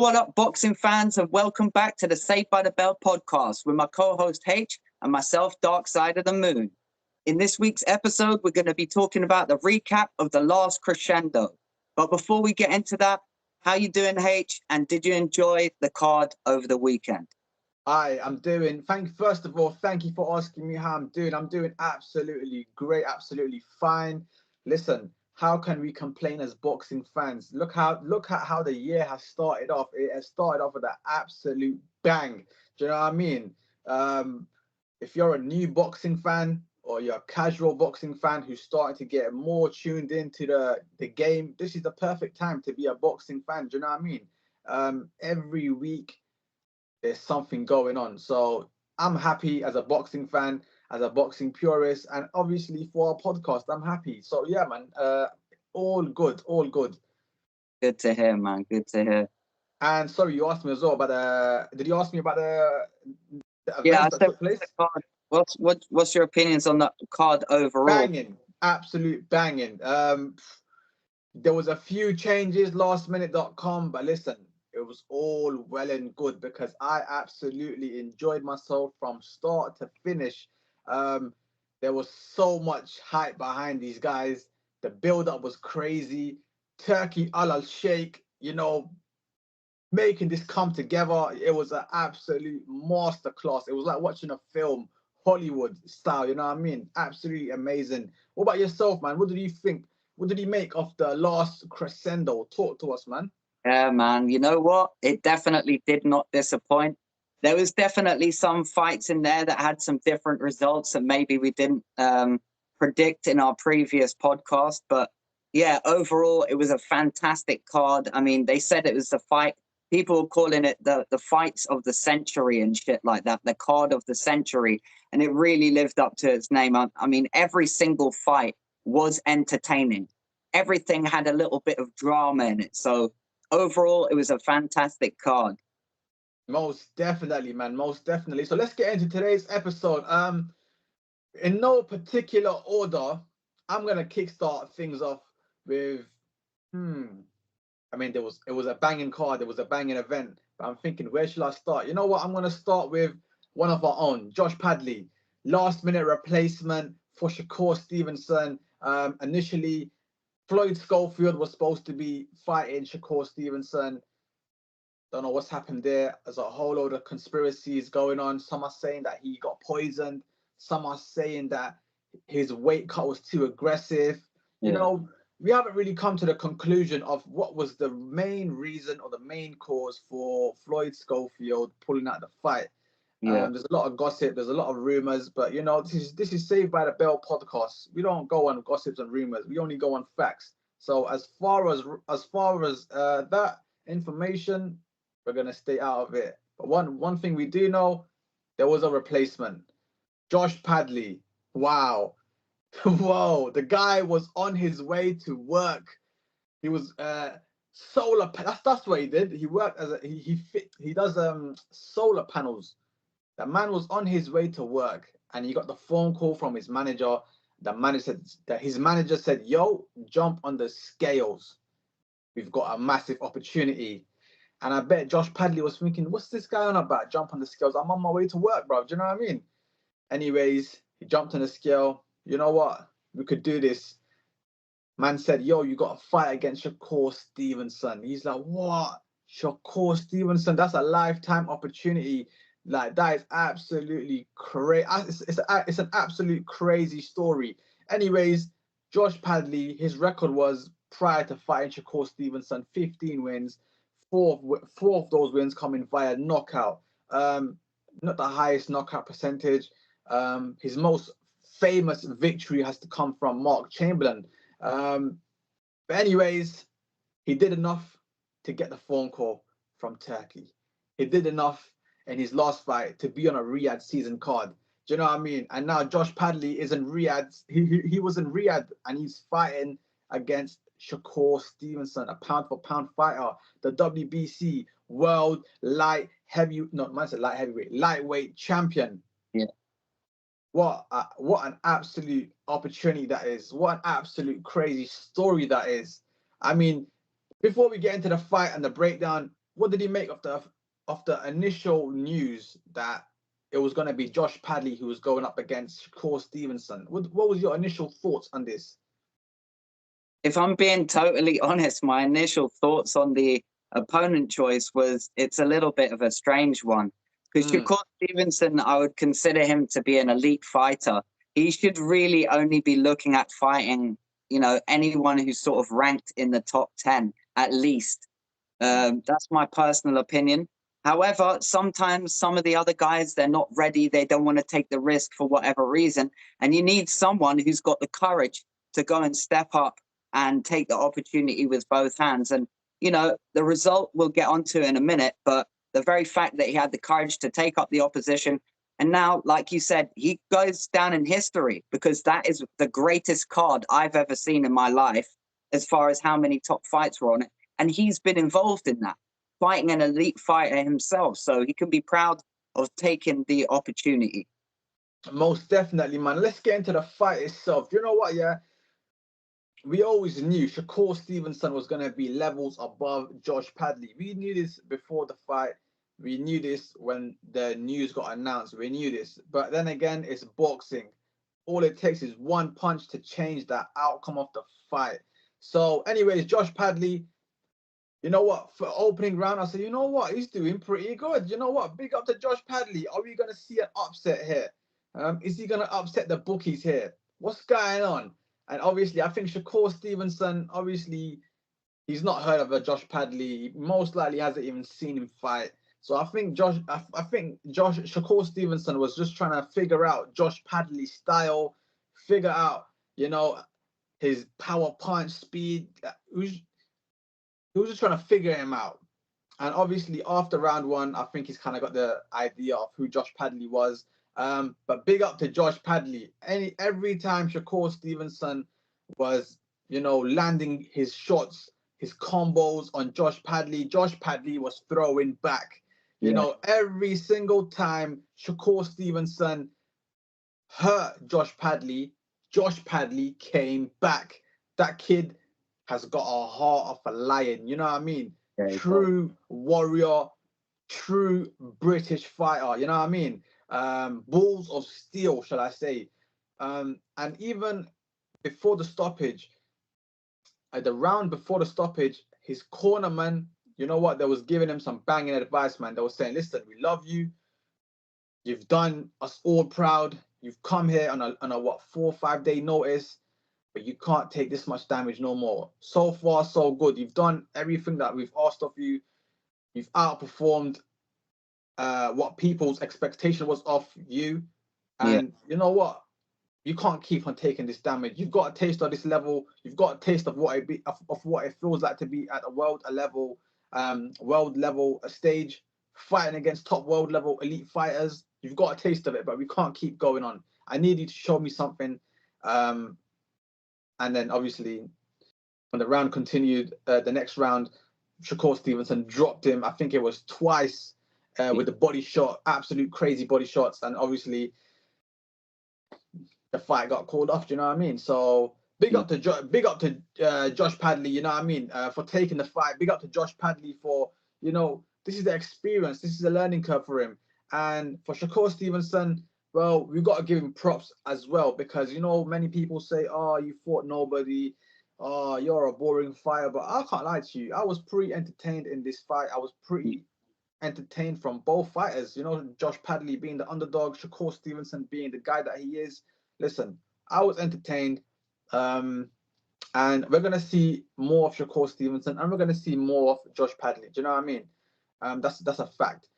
what up, boxing fans, and welcome back to the Saved by the Bell podcast with my co-host H and myself, Dark Side of the Moon. In this week's episode, we're going to be talking about the recap of the last crescendo. But before we get into that, how you doing, H? And did you enjoy the card over the weekend? I'm doing. First of all, thank you for asking me how I'm doing. I'm doing absolutely great, absolutely fine. Listen, how can we complain as boxing fans? Look at how the year has started off. It has started off with an absolute bang. Do you know what I mean? If you're a new boxing fan or you're a casual boxing fan who's starting to get more tuned into the game, this is the perfect time to be a boxing fan. Do you know what I mean? Every week there's something going on. So I'm happy as a boxing fan, as a boxing purist, and obviously for our podcast, I'm happy. So yeah, man, all good, all good. Good to hear, man. Good to hear. And sorry, you asked me as well about did you ask me about the yeah, events that took place? What's your opinions on the card overall? Banging, absolute banging. There was a few changes, lastminute.com, but listen, it was all well and good because I absolutely enjoyed myself from start to finish. There was so much hype behind these guys. The build-up was crazy. Turkey Al Sheikh, making this come together. It was an absolute masterclass. It was like watching a film, Hollywood style, you know what I mean? Absolutely amazing. What about yourself, man? What did you think? What did you make of the last crescendo? Talk to us, man. Yeah, man. You know what? It definitely did not disappoint. There was definitely some fights in there that had some different results that maybe we didn't predict in our previous podcast. But yeah, overall, it was a fantastic card. I mean, they said it was the fight. People were calling it the fights of the century and shit like that, the card of the century. And it really lived up to its name. I mean, every single fight was entertaining. Everything had a little bit of drama in it. So overall, it was a fantastic card. Most definitely, man. Most definitely. So let's get into today's episode. In no particular order, I'm gonna kickstart things off with. I mean, it was a banging card. It was a banging event. But I'm thinking, where should I start? You know what? I'm gonna start with one of our own, Josh Padley, last minute replacement for Shakur Stevenson. Initially, Floyd Schofield was supposed to be fighting Shakur Stevenson. Don't know what's happened there. There's a whole load of conspiracies going on. Some are saying that he got poisoned. Some are saying that his weight cut was too aggressive. Yeah. We haven't really come to the conclusion of what was the main reason or the main cause for Floyd Schofield pulling out the fight. Yeah. There's a lot of gossip. There's a lot of rumors, but this is Saved by the Bell podcast. We don't go on gossips and rumors. We only go on facts. So as far as that information, we're gonna stay out of it. But one thing we do know, there was a replacement. Josh Padley. Wow. Whoa, the guy was on his way to work. He was solar. That's what he did. He worked as he does solar panels. The man was on his way to work, and he got the phone call from his manager. His manager said, "Yo, jump on the scales. We've got a massive opportunity." And I bet Josh Padley was thinking, "What's this guy on about? Jump on the scales? I'm on my way to work, bro. Do you know what I mean?" Anyways, he jumped on the scale. You know what? We could do this. Man said, "Yo, you got to fight against Shakur Stevenson." He's like, "What? Shakur Stevenson? That's a lifetime opportunity. Like, that is absolutely crazy. It's an absolute crazy story." Anyways, Josh Padley, his record was prior to fighting Shakur Stevenson, 15 wins. Four of those wins coming via knockout. Not the highest knockout percentage. His most famous victory has to come from Mark Chamberlain. But anyways, he did enough to get the phone call from Turkey. He did enough in his last fight to be on a Riyadh season card. Do you know what I mean? And now Josh Padley is in Riyadh. He was in Riyadh and he's fighting against Shakur Stevenson, a pound-for-pound fighter, the WBC World Lightweight champion. Yeah. What an absolute opportunity that is. What an absolute crazy story that is. I mean, before we get into the fight and the breakdown, what did he make of the initial news that it was going to be Josh Padley who was going up against Shakur Stevenson? What was your initial thoughts on this? If I'm being totally honest, my initial thoughts on the opponent choice was it's a little bit of a strange one. Because Shakur Stevenson, I would consider him to be an elite fighter. He should really only be looking at fighting, anyone who's sort of ranked in the top 10, at least. That's my personal opinion. However, sometimes some of the other guys, they're not ready. They don't want to take the risk for whatever reason. And you need someone who's got the courage to go and step up and take the opportunity with both hands. And, the result we'll get onto in a minute, but the very fact that he had the courage to take up the opposition. And now, like you said, he goes down in history because that is the greatest card I've ever seen in my life as far as how many top fights were on it. And he's been involved in that, fighting an elite fighter himself. So he can be proud of taking the opportunity. Most definitely, man. Let's get into the fight itself. You know what, yeah? We always knew Shakur Stevenson was going to be levels above Josh Padley. We knew this before the fight. We knew this when the news got announced. We knew this. But then again, it's boxing. All it takes is one punch to change the outcome of the fight. So anyways, Josh Padley, you know what? For opening round, I said, you know what? He's doing pretty good. You know what? Big up to Josh Padley. Are we going to see an upset here? Is he going to upset the bookies here? What's going on? And obviously, I think Shakur Stevenson, obviously, he's not heard of a Josh Padley. He most likely hasn't even seen him fight. So I think Shakur Stevenson was just trying to figure out Josh Padley's style, figure out, his power punch speed. He was just trying to figure him out. And obviously, after round one, I think he's kind of got the idea of who Josh Padley was. But big up to Josh Padley. Every time Shakur Stevenson was, landing his shots, his combos on Josh Padley was throwing back. Every single time Shakur Stevenson hurt Josh Padley came back. That kid has got a heart of a lion. You know what I mean? True warrior, true British fighter. You know what I mean? Balls of steel, shall I say. And even before the stoppage, at the round before the stoppage, his cornerman, you know what, they was giving him some banging advice, man. They were saying, listen, we love you. You've done us all proud. You've come here on a 4 or 5 day notice, but you can't take this much damage no more. So far, so good. You've done everything that we've asked of you. You've outperformed what people's expectation was of you. And you know what? You can't keep on taking this damage. You've got a taste of this level. You've got a taste of what it feels like to be at a world level stage, fighting against top world level elite fighters. You've got a taste of it, but we can't keep going on. I need you to show me something. And then obviously, when the round continued, the next round, Shakur Stevenson dropped him. I think it was twice with the body shot, absolute crazy body shots, and obviously the fight got called off. Do you know what I mean? So big up to Josh Padley. You know what I mean? For taking the fight. Big up to Josh Padley for this is the experience. This is a learning curve for him. And for Shakur Stevenson, well, we've got to give him props as well because many people say, "Oh, you fought nobody. Oh, you're a boring fighter." But I can't lie to you. I was pretty entertained in this fight. I was pretty entertained from both fighters. Josh Padley being the underdog, Shakur Stevenson being the guy that he is. Listen, I was entertained, and we're gonna see more of Shakur Stevenson, and we're gonna see more of Josh Padley. Do you know what I mean? That's a fact.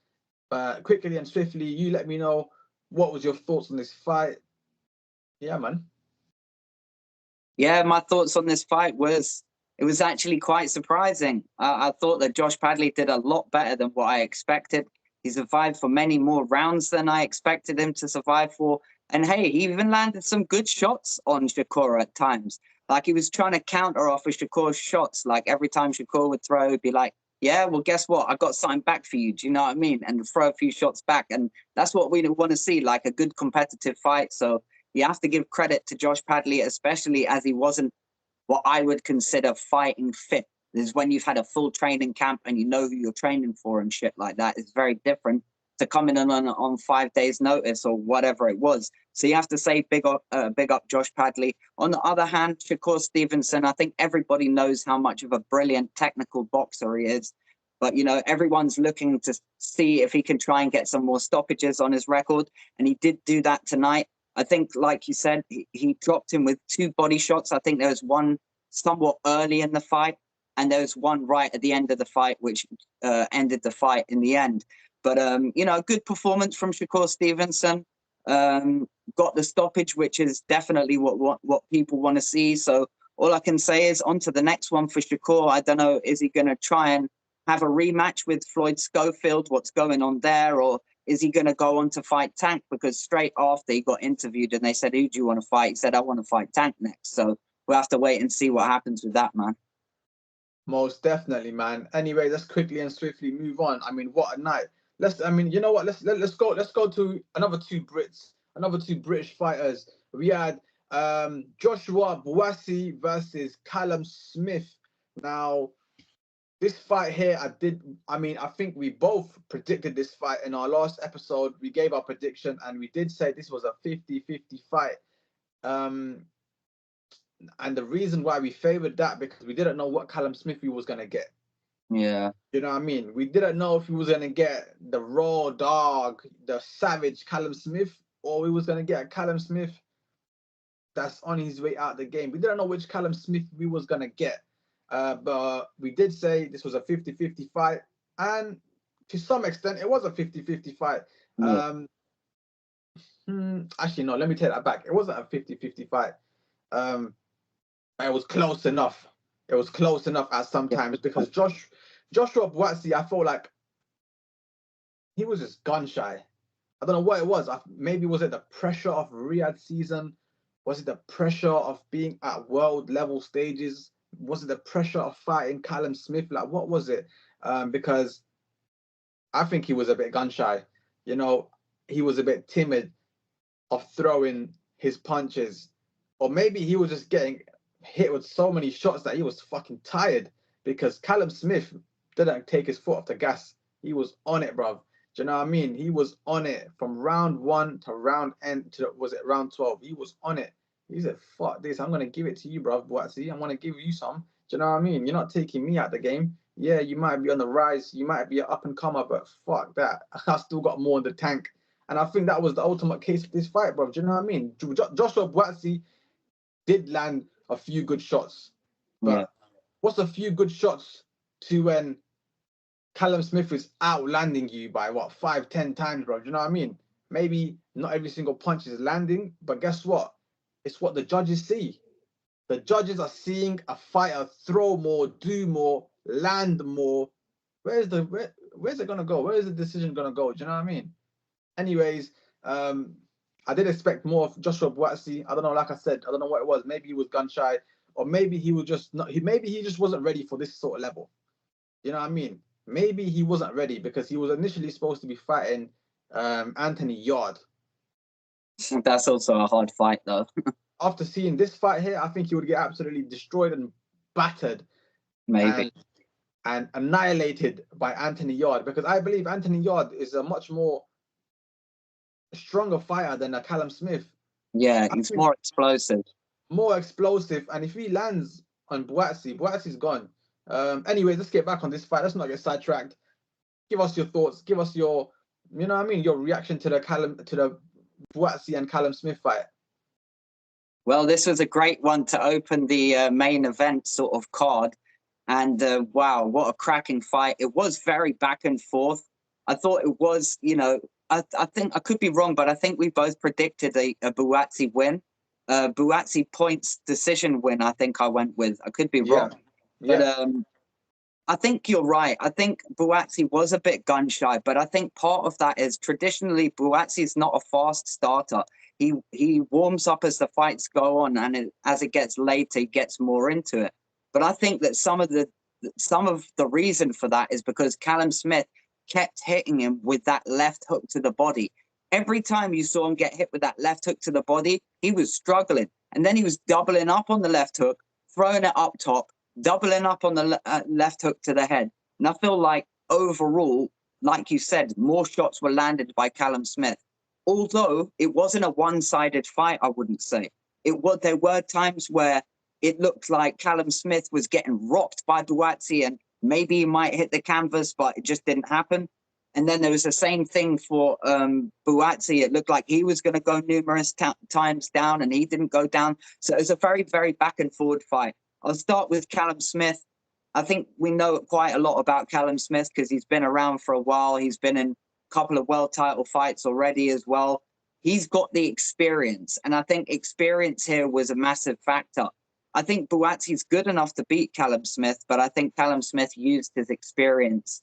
But quickly and swiftly, you let me know what was your thoughts on this fight. Yeah, man. Yeah, my thoughts on this fight was it was actually quite surprising. I thought that Josh Padley did a lot better than what I expected. He survived for many more rounds than I expected him to survive for. And hey, he even landed some good shots on Shakur at times. Like he was trying to counter off of Shakur's shots. Like every time Shakur would throw, he'd be like, yeah, well, guess what? I got something back for you. Do you know what I mean? And throw a few shots back. And that's what we want to see, like a good competitive fight. So you have to give credit to Josh Padley, especially as he wasn't what I would consider fighting fit. is when you've had a full training camp and you know who you're training for and shit like that. It's very different to coming in on 5 days notice or whatever it was. So you have to say big up Josh Padley. On the other hand, Shakur Stevenson, I think everybody knows how much of a brilliant technical boxer he is. But, you know, everyone's looking to see if he can try and get some more stoppages on his record. And he did do that tonight. I think, like you said, he dropped him with 2 body shots. I think there was one somewhat early in the fight, and there was one right at the end of the fight, which ended the fight in the end. But, you know, good performance from Shakur Stevenson. Got the stoppage, which is definitely what people want to see. So all I can say is on to the next one for Shakur. I don't know, is he going to try and have a rematch with Floyd Schofield? What's going on there? Or is he going to go on to fight Tank? Because straight after he got interviewed and they said, who do you want to fight? He said, I want to fight Tank next. So we'll have to wait and see what happens with that, man. Most definitely, man. Anyway, let's quickly and swiftly move on. I mean, what a night. You know what? Let's go to another 2 British fighters. We had Joshua Buatsi versus Callum Smith. Now, this fight here, I think we both predicted this fight in our last episode. We gave our prediction and we did say this was a 50-50 fight. And the reason why we favored that, because we didn't know what Callum Smith we was going to get. Yeah. You know what I mean? We didn't know if he was going to get the raw dog, the savage Callum Smith, or we was going to get a Callum Smith that's on his way out the game. We didn't know which Callum Smith we was going to get. But we did say this was a 50-50 fight. And to some extent, it was a 50-50 fight. Yeah. Actually, no, let me take that back. It wasn't a 50-50 fight. It was close enough. It was close enough at sometimes because Joshua Buatsi, I felt like he was just gun shy. I don't know what it was. Maybe was it the pressure of Riyadh season? Was it the pressure of being at world level stages? Was it the pressure of fighting Callum Smith? Like, what was it? Because I think he was a bit gun shy. You know, he was a bit timid of throwing his punches. Or maybe he was just getting hit with so many shots that he was fucking tired, because Callum Smith didn't take his foot off the gas. He was on it, bruv. Do you know what I mean? He was on it from round 1 to round end to, was it round 12? He was on it. He said, fuck this, I'm going to give it to you, bruv, Buatsi. I'm going to give you some. Do you know what I mean? You're not taking me out the game. Yeah, you might be on the rise. You might be an up-and-comer, but fuck that. I still got more in the tank. And I think that was the ultimate case of this fight, bruv. Do you know what I mean? Joshua Buatsi did land a few good shots. But what's a few good shots to when Callum Smith is outlanding you by, 5-10 times, bro? Do you know what I mean? Maybe not every single punch is landing, but guess what? It's what the judges see. The judges are seeing a fighter throw more, do more, land more. Where's it gonna go? Where is the decision gonna go? Do you know what I mean? Anyways, I did expect more of Joshua Buatsi. I don't know, like I said, I don't know what it was. Maybe he was gun shy, or maybe he was just not. Maybe he just wasn't ready for this sort of level. You know what I mean? Maybe he wasn't ready because he was initially supposed to be fighting Anthony Yard. That's also a hard fight, though. After seeing this fight here, I think he would get absolutely destroyed and battered, Maybe, and annihilated by Anthony Yard, because I believe Anthony Yard is a much more stronger fighter than a Callum Smith. Yeah, he's more explosive. More explosive, and if he lands on Buatsi's gone. Anyways, let's get back on this fight. Let's not get sidetracked. Give us your thoughts. Give us your, you know what I mean, your reaction to the Buatsi and Callum Smith fight. Well, this was a great one to open the main event sort of card. And wow, what a cracking fight. It was very back and forth. I thought it was, you know, I think I could be wrong, but I think we both predicted a Buatsi win. Buatsi points decision win, I think I went with. I could be wrong. Yeah. But I think you're right. I think Buatsi was a bit gun shy, but I think part of that is traditionally Buatsi is not a fast starter. He warms up as the fights go on, and as it gets later, he gets more into it. But I think that some of the reason for that is because Callum Smith kept hitting him with that left hook to the body. Every time you saw him get hit with that left hook to the body, he was struggling. And then he was doubling up on the left hook, throwing it up top, doubling up on the left hook to the head. And I feel like overall, like you said, more shots were landed by Callum Smith. Although it wasn't a one-sided fight, I wouldn't say. There were times where it looked like Callum Smith was getting rocked by Buatsi and maybe he might hit the canvas, but it just didn't happen. And then there was the same thing for Buatsi. It looked like he was going to go numerous times down and he didn't go down. So it was a very, very back and forward fight. I'll start with Callum Smith. I think we know quite a lot about Callum Smith because he's been around for a while. He's been in a couple of world title fights already as well. He's got the experience. And I think experience here was a massive factor. I think Buatsi's good enough to beat Callum Smith, but I think Callum Smith used his experience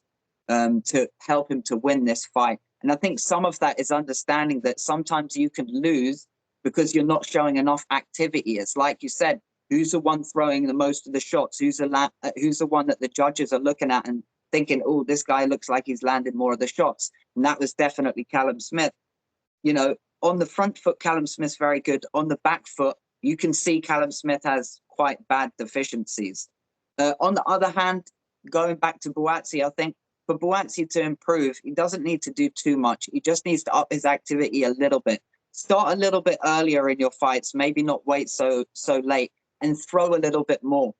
to help him to win this fight. And I think some of that is understanding that sometimes you can lose because you're not showing enough activity. It's like you said, who's the one throwing the most of the shots? Who's the one that the judges are looking at and thinking, oh, this guy looks like he's landed more of the shots? And that was definitely Callum Smith. You know, on the front foot, Callum Smith's very good. On the back foot, you can see Callum Smith has quite bad deficiencies. On the other hand, going back to Buatsi, I think for Buatsi to improve, he doesn't need to do too much. He just needs to up his activity a little bit. Start a little bit earlier in your fights, maybe not wait so late, and throw a little bit more.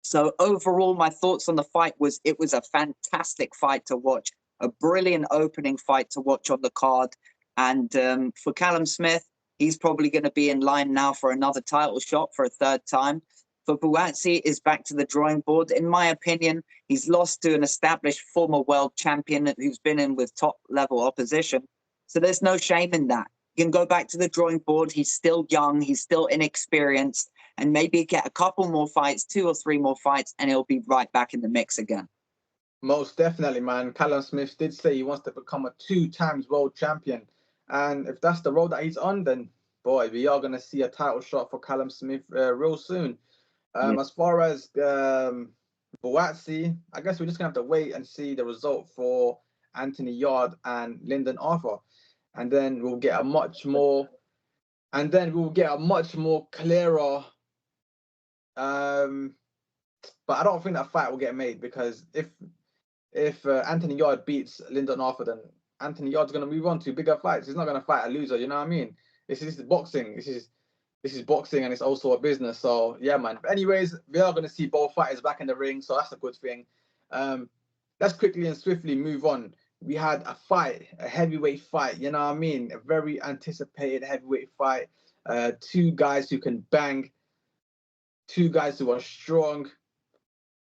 So overall, my thoughts on the fight was it was a fantastic fight to watch, a brilliant opening fight to watch on the card. And for Callum Smith, he's probably going to be in line now for another title shot for a third time. For Buatsi, is back to the drawing board. In my opinion, he's lost to an established former world champion who's been in with top-level opposition. So there's no shame in that. He can go back to the drawing board. He's still young. He's still inexperienced. And maybe get a couple more fights, 2 or 3 more fights, and he'll be right back in the mix again. Most definitely, man. Callum Smith did say he wants to become a 2-time world champion. And if that's the road that he's on, then, boy, we are going to see a title shot for Callum Smith real soon. As far as Buatsi, I guess we're just going to have to wait and see the result for Anthony Yarde and Lyndon Arthur. And then we'll get a much more clearer. But I don't think that fight will get made, because if Anthony Yarde beats Lyndon Arthur, then Anthony Yarde's going to move on to bigger fights. He's not going to fight a loser, you know what I mean? This is boxing. This is boxing, and it's also a business. So, yeah, man. But anyways, we are going to see both fighters back in the ring, so that's a good thing. Let's quickly and swiftly move on. We had a heavyweight fight, you know what I mean? A very anticipated heavyweight fight. 2 guys who can bang. 2 guys who are strong.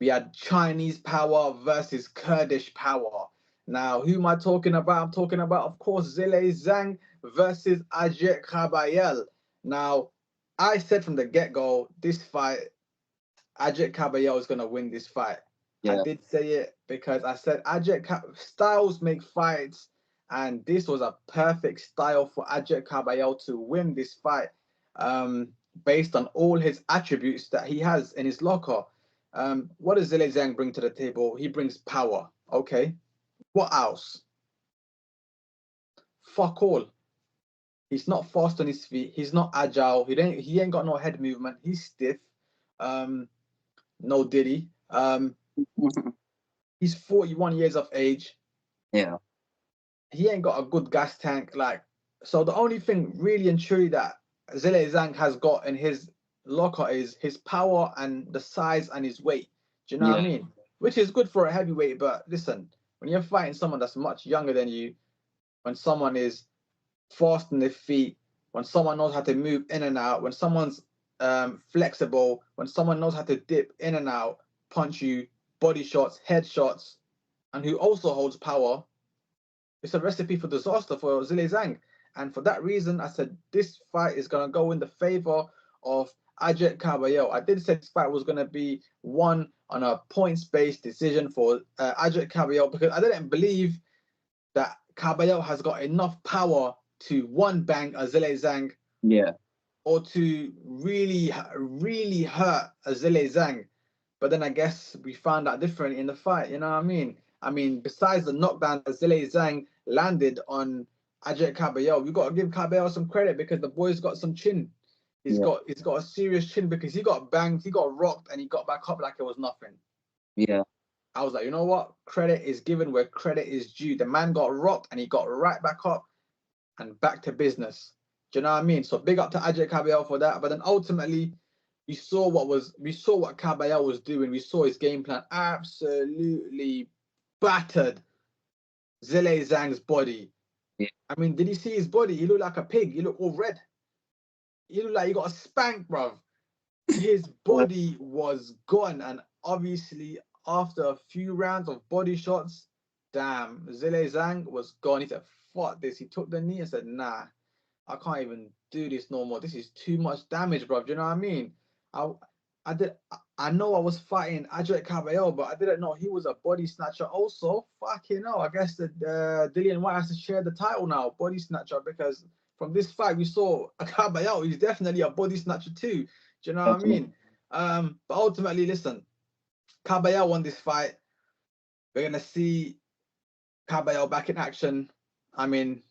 We had Chinese power versus Kurdish power. Now, who am I talking about? I'm talking about, of course, Zhilei Zhang versus Agit Kabayel. Now, I said from the get-go, this fight, Agit Kabayel is going to win this fight. Yeah. I did say it because I said styles make fights, and this was a perfect style for Agit Kabayel to win this fight based on all his attributes that he has in his locker. What does Zhilei Zhang bring to the table? He brings power. Okay. What else? Fuck all. He's not fast on his feet. He's not agile. He ain't got no head movement. He's stiff. No diddy. He's 41 years of age. Yeah. He ain't got a good gas tank. So the only thing really and truly that Zhilei Zhang has got in his locker is his power and the size and his weight. Do you know what I mean? Which is good for a heavyweight, but listen, when you're fighting someone that's much younger than you, when someone is fast on their feet, when someone knows how to move in and out, when someone's flexible, when someone knows how to dip in and out, punch you, body shots, head shots, and who also holds power, it's a recipe for disaster for Zhilei Zhang. And for that reason, I said this fight is going to go in the favor of Agit Kabayel. I did say this fight was going to be won on a points-based decision for Agit Kabayel, because I didn't believe that Kabayel has got enough power to one bang a Zhilei Zhang, or to really, really hurt a Zhilei Zhang. But then I guess we found out different in the fight, you know what I mean? I mean, besides the knockdown that Zhilei Zhang landed on Agit Kabayel, we got to give Kabayel some credit, because the boy's got some chin. He's got a serious chin because he got banged, he got rocked, and he got back up like it was nothing. Yeah. I was like, you know what? Credit is given where credit is due. The man got rocked and he got right back up and back to business. Do you know what I mean? So big up to Agit Kabayel for that. But then ultimately, we saw what Kabayel was doing. We saw his game plan absolutely battered Zhilei Zhang's body. Yeah. I mean, did you see his body? He looked like a pig. He looked all red. He looked like he got a spank, bruv. His body was gone. And obviously, after a few rounds of body shots, damn, Zhilei Zhang was gone. He said, fuck this. He took the knee and said, nah, I can't even do this no more. This is too much damage, bro. Do you know what I mean? I know I was fighting Agit Kabayel, but I didn't know he was a body snatcher also. Fucking hell. I guess that Dillian White has to share the title now, body snatcher, because from this fight we saw Kabayel, he's definitely a body snatcher too. Do you know what I mean? But ultimately, listen, Kabayel won this fight. We're gonna see Kabayel back in action. I mean,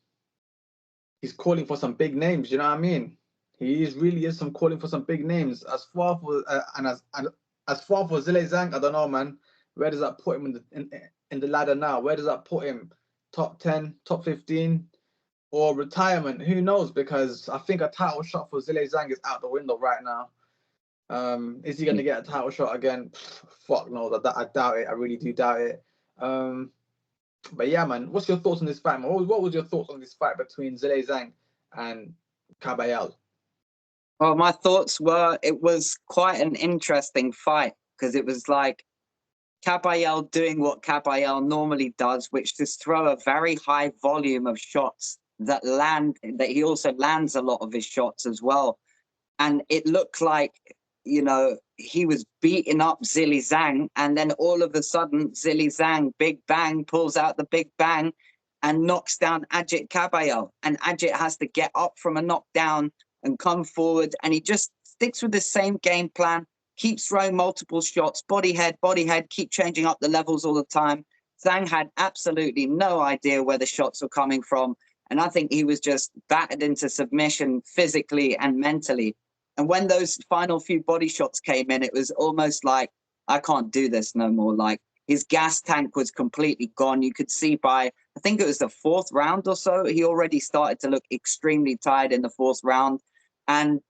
he's calling for some big names. You know what I mean? He really is calling for some big names. As far for Zhilei Zhang, I don't know, man. Where does that put him in the ladder now? Where does that put him? Top 10, top 15, or retirement? Who knows? Because I think a title shot for Zhilei Zhang is out the window right now. Is he going to get a title shot again? Fuck no, I doubt it. I really do doubt it. But yeah, man, what's your thoughts on this fight, man? What was your thoughts on this fight between Zhilei Zhang and Kabayel? Well, my thoughts were it was quite an interesting fight because it was like Kabayel doing what Kabayel normally does, which is throw a very high volume of shots that he also lands a lot of his shots as well. And it looked like, he was beating up Zhilei Zhang, and then all of a sudden, Zhilei Zhang, big bang, pulls out the big bang and knocks down Agit Kabayel. And Agit has to get up from a knockdown and come forward, and he just sticks with the same game plan, keeps throwing multiple shots, body head, keep changing up the levels all the time. Zhang had absolutely no idea where the shots were coming from, and I think he was just battered into submission physically and mentally. And when those final few body shots came in, it was almost like, I can't do this no more. Like, his gas tank was completely gone. You could see by, I think it was the fourth round or so, he already started to look extremely tired in the fourth round. And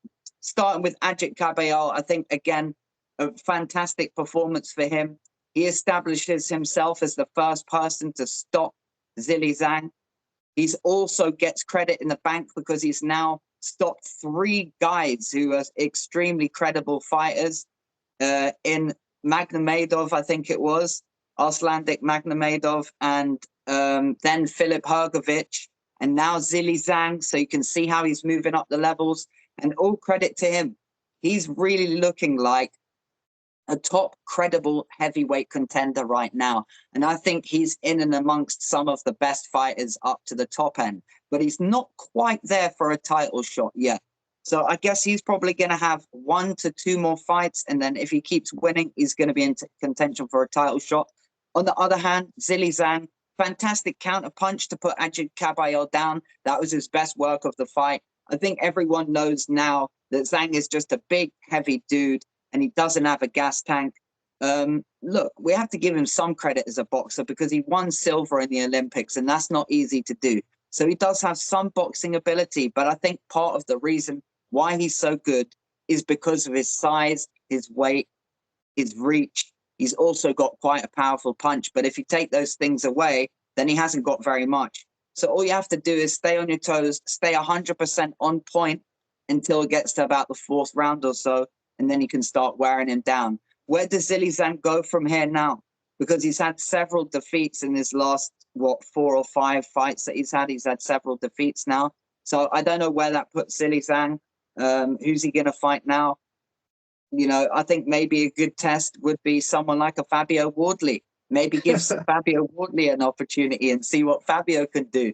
starting with Agit Kabayel, I think, again, a fantastic performance for him. He establishes himself as the first person to stop Zhilei Zhang. He's also gets credit in the bank because he's now stopped 3 guys who are extremely credible fighters in Magnomedov, I think it was, Arslanbek Magnomedov, and then Filip Hrgovic, and now Zhilei Zhang. So you can see how he's moving up the levels, and all credit to him. He's really looking like a top credible heavyweight contender right now. And I think he's in and amongst some of the best fighters up to the top end, but he's not quite there for a title shot yet. So I guess he's probably going to have 1 to 2 more fights. And then if he keeps winning, he's going to be in contention for a title shot. On the other hand, Zhilei Zhang, fantastic counter punch to put Agit Kabayel down. That was his best work of the fight. I think everyone knows now that Zhang is just a big, heavy dude, and he doesn't have a gas tank. Look, we have to give him some credit as a boxer because he won silver in the Olympics, and that's not easy to do. So he does have some boxing ability, but I think part of the reason why he's so good is because of his size, his weight, his reach. He's also got quite a powerful punch, but if you take those things away, then he hasn't got very much. So all you have to do is stay on your toes, stay 100% on point until it gets to about the 4th round or so, and then you can start wearing him down. Where does Zhilei Zhang go from here now? Because he's had several defeats in his last, 4 or 5 fights that he's had. He's had several defeats now. So I don't know where that puts Zhilei Zhang. Who's he going to fight now? I think maybe a good test would be someone like a Fabio Wardley. Maybe give Fabio Wardley an opportunity and see what Fabio can do.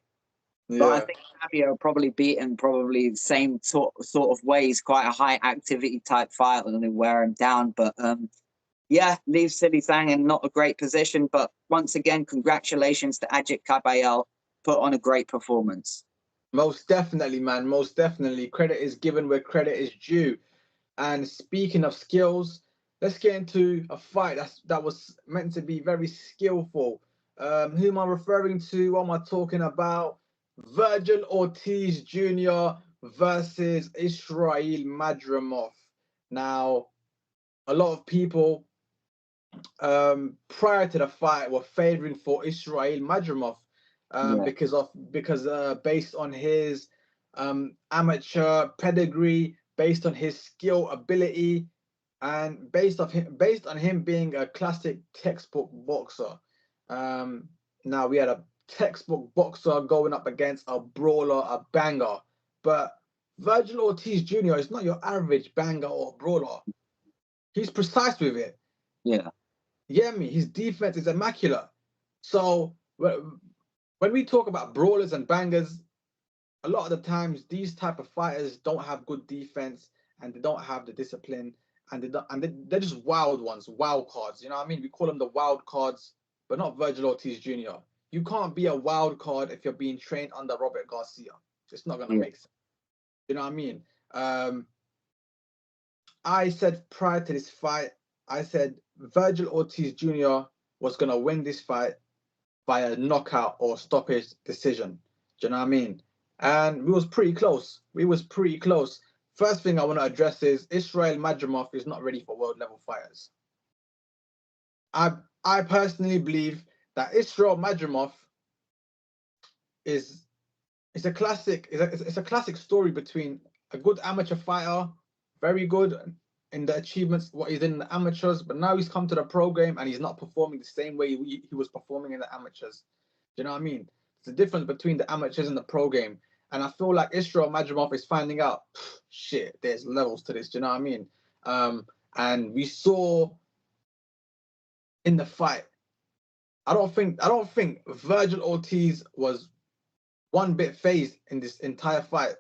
Yeah. But I think Fabio probably beat him probably the same sort of way. He's quite a high activity type fighter and they wear him down. But leave Zhilei Zhang in not a great position. But once again, congratulations to Agit Kabayel. Put on a great performance. Most definitely, man. Most definitely. Credit is given where credit is due. And speaking of skills, let's get into a fight that was meant to be very skillful. Who am I referring to? What am I talking about? Virgil Ortiz Jr. versus Israel Madrimov. Now, a lot of people prior to the fight were favoring for Israel Madrimov because based on his amateur pedigree, based on his skill ability, and based on him being a classic textbook boxer. Now we had a textbook boxer going up against a brawler, a banger, but Virgil Ortiz Jr. is not your average banger or brawler. He's precise with it. Yeah. Yeah, his defense is immaculate. So when we talk about brawlers and bangers, a lot of the times these type of fighters don't have good defense and they don't have the discipline, and they're just wild ones, wild cards. You know what I mean? We call them the wild cards, but not Virgil Ortiz Jr. You can't be a wild card if you're being trained under Robert Garcia. It's not gonna make sense. You know what I mean? I said prior to this fight, I said Virgil Ortiz Jr. was gonna win this fight by a knockout or stoppage decision. Do you know what I mean? And we was pretty close. First thing I want to address is Israel Madrimov is not ready for world level fighters. I personally believe that Israel Madrimov is a classic. It's a classic story between a good amateur fighter, very good in the achievements what he's in the amateurs, but now he's come to the pro game and he's not performing the same way he was performing in the amateurs. Do you know what I mean? There's a difference between the amateurs and the pro game. And I feel like Israel Madrimov is finding out, shit, there's levels to this. Do you know what I mean? And we saw in the fight, I don't think Virgil Ortiz was one bit phased in this entire fight.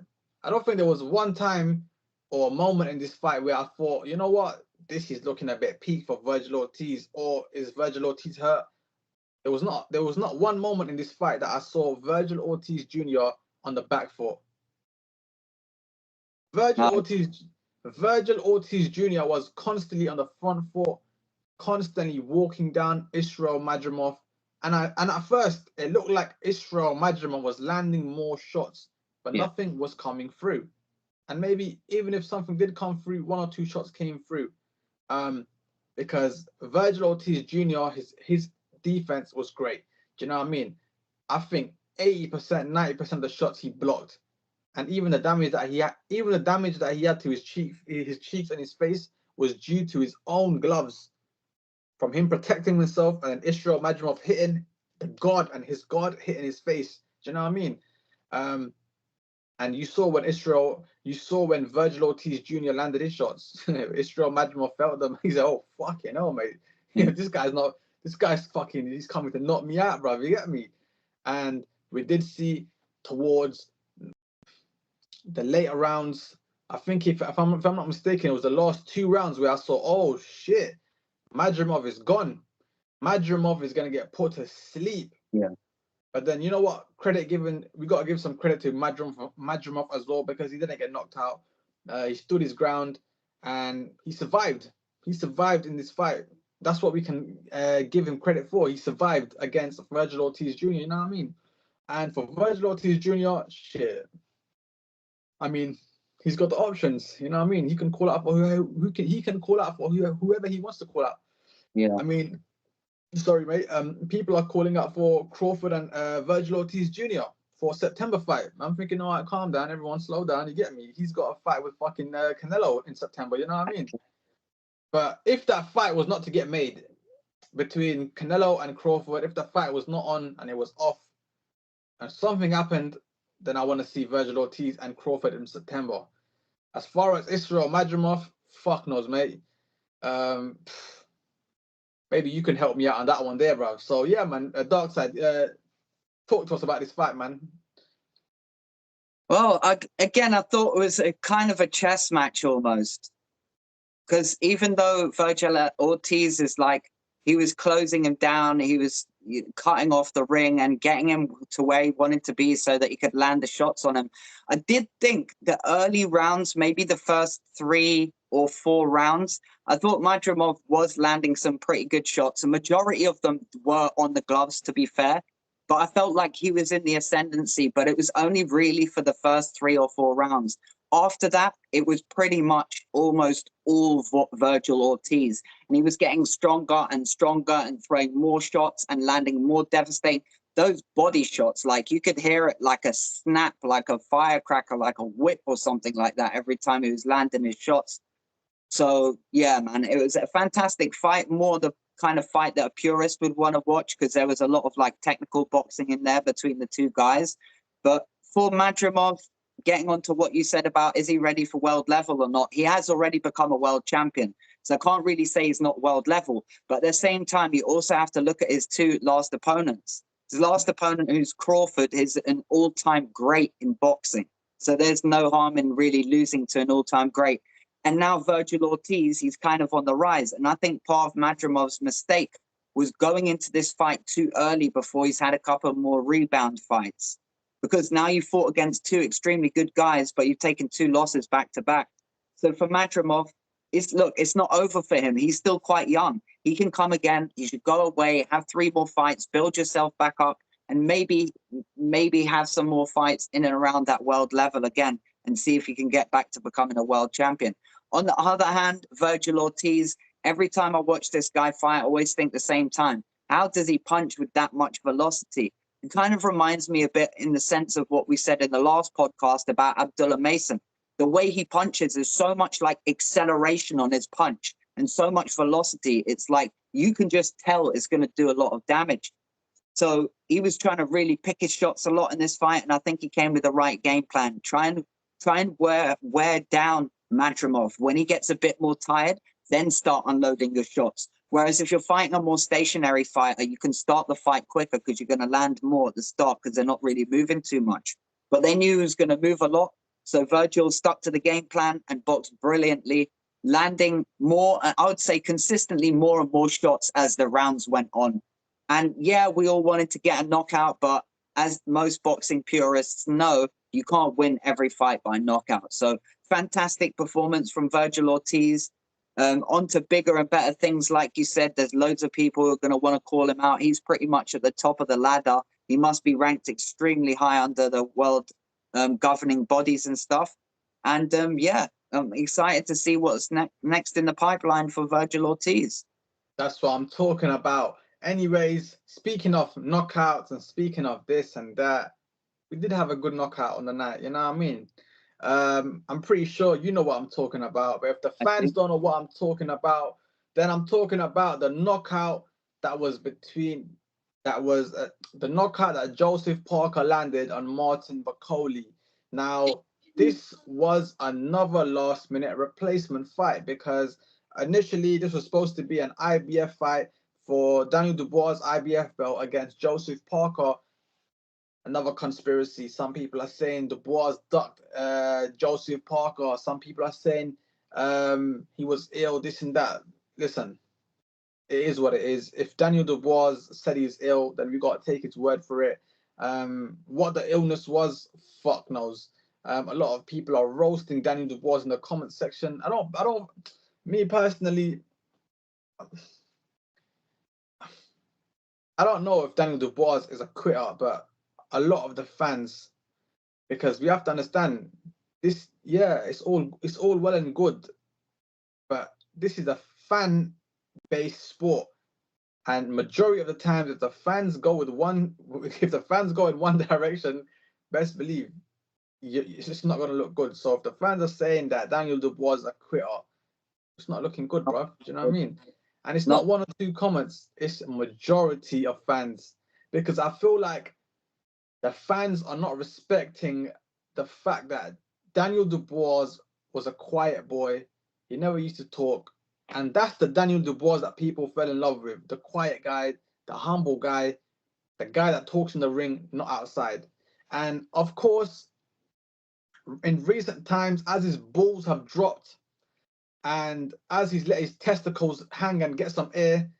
I don't think there was one time or a moment in this fight where I thought, you know what, this is looking a bit peak for Virgil Ortiz, or is Virgil Ortiz hurt? There was not one moment in this fight that I saw Virgil Ortiz Jr. on the back foot. Virgil Ortiz Jr. was constantly on the front foot, constantly walking down Israel Madrimov. And at first, it looked like Israel Madrimov was landing more shots, but nothing was coming through. And maybe even if something did come through, one or two shots came through. Because Virgil Ortiz Jr., his defense was great. Do you know what I mean? I think 80%, 90% of the shots he blocked. And even the damage that he had to his cheeks and his face was due to his own gloves, from him protecting himself and Israel Madrimov hitting the guard and his guard hitting his face. Do you know what I mean? And you saw when Virgil Ortiz Jr. landed his shots, Israel Madrimov felt them. He said, "Oh fucking hell, mate! This guy's fucking. He's coming to knock me out, bro. You get me?" And we did see towards the later rounds. I think if I'm not mistaken, it was the last two rounds where I saw, oh shit, Madrimov is gone. Madrimov is gonna get put to sleep. Yeah. But then you know what? We got to give some credit to Madrimov as well, because he didn't get knocked out. He stood his ground and he survived. He survived in this fight. That's what we can give him credit for. He survived against Virgil Ortiz Jr. You know what I mean? And for Virgil Ortiz Jr., shit. I mean, he's got the options. You know what I mean? He can call out for whoever he wants to call out. Yeah. I mean, sorry, mate. People are calling out for Crawford and Virgil Ortiz Jr. for September fight. I'm thinking, all right, calm down, everyone, slow down. You get me? He's got a fight with fucking Canelo in September. You know what I mean? But if that fight was not to get made between Canelo and Crawford, if the fight was not on and it was off, and something happened, then I want to see Virgil Ortiz and Crawford in September. As far as Israel Madrimov, fuck knows, mate. Maybe you can help me out on that one there, bro. So yeah, man, Dark Side, talk to us about this fight, man. Well, I thought it was a kind of a chess match almost. Because even though Virgil Ortiz is like, he was closing him down, he was cutting off the ring and getting him to where he wanted to be so that he could land the shots on him. I did think the early rounds, maybe the first 3 or 4 rounds, I thought Madrimov was landing some pretty good shots. A majority of them were on the gloves, to be fair. But I felt like he was in the ascendancy, but it was only really for the first 3 or 4 rounds. After that, it was pretty much almost all Virgil Ortiz. And he was getting stronger and stronger and throwing more shots and landing more devastating. Those body shots, like you could hear it like a snap, like a firecracker, like a whip or something like that every time he was landing his shots. So, yeah, man, it was a fantastic fight. More the kind of fight that a purist would want to watch because there was a lot of like technical boxing in there between the two guys. But for Madrimov, getting on to what you said about is he ready for world level or not, he has already become a world champion. So I can't really say he's not world level. But at the same time, you also have to look at his 2 last opponents. His last opponent, who's Crawford, is an all-time great in boxing. So there's no harm in really losing to an all-time great. And now Virgil Ortiz, he's kind of on the rise. And I think part of Madrimov's mistake was going into this fight too early before he's had a couple more rebound fights. Because now you fought against 2 extremely good guys, but you've taken 2 losses back to back. So for Madrimov, it's not over for him. He's still quite young. He can come again. You should go away, have 3 more fights, build yourself back up, and maybe have some more fights in and around that world level again and see if he can get back to becoming a world champion. On the other hand, Virgil Ortiz, every time I watch this guy fight, I always think the same time. How does he punch with that much velocity? It kind of reminds me a bit in the sense of what we said in the last podcast about Abdullah Mason. The way he punches is so much like acceleration on his punch and so much velocity. It's like you can just tell it's going to do a lot of damage. So he was trying to really pick his shots a lot in this fight, and I think he came with the right game plan. Try and wear down Madrimov. When he gets a bit more tired, then start unloading your shots. Whereas if you're fighting a more stationary fighter, you can start the fight quicker because you're going to land more at the start because they're not really moving too much. But they knew he was going to move a lot. So Virgil stuck to the game plan and boxed brilliantly, landing more, I would say consistently more and more shots as the rounds went on. And yeah, we all wanted to get a knockout, but as most boxing purists know, you can't win every fight by knockout. So fantastic performance from Virgil Ortiz. On to bigger and better things. Like you said, there's loads of people who are going to want to call him out. He's pretty much at the top of the ladder. He must be ranked extremely high under the world governing bodies and stuff. And yeah, I'm excited to see what's next in the pipeline for Virgil Ortiz. That's what I'm talking about. Anyways, speaking of knockouts and speaking of this and that, we did have a good knockout on the night, you know what I mean? I'm pretty sure you know what I'm talking about, but if the fans don't know what I'm talking about, then I'm talking about the knockout that was the knockout that Joeseph Parker landed on Martin Bakole. Now, this was another last-minute replacement fight because initially this was supposed to be an IBF fight for Daniel Dubois' IBF belt against Joeseph Parker. Another conspiracy. Some people are saying Dubois ducked Joeseph Parker. Some people are saying he was ill, this and that. Listen, it is what it is. If Daniel Dubois said he's ill, then we got to take his word for it. What the illness was, fuck knows. A lot of people are roasting Daniel Dubois in the comment section. Me personally, I don't know if Daniel Dubois is a quitter, but a lot of the fans, because we have to understand this, yeah, it's all well and good, but this is a fan-based sport, and majority of the times, if the fans go in one direction, best believe it's just not going to look good. So if the fans are saying that Daniel Dubois is a quitter, it's not looking good, bro. Do you know what I mean? And it's not 1 or 2 comments; it's a majority of fans, because I feel like the fans are not respecting the fact that Daniel Dubois was a quiet boy. He never used to talk. And that's the Daniel Dubois that people fell in love with. The quiet guy, the humble guy, the guy that talks in the ring, not outside. And of course, in recent times, as his balls have dropped and as he's let his testicles hang and get some air,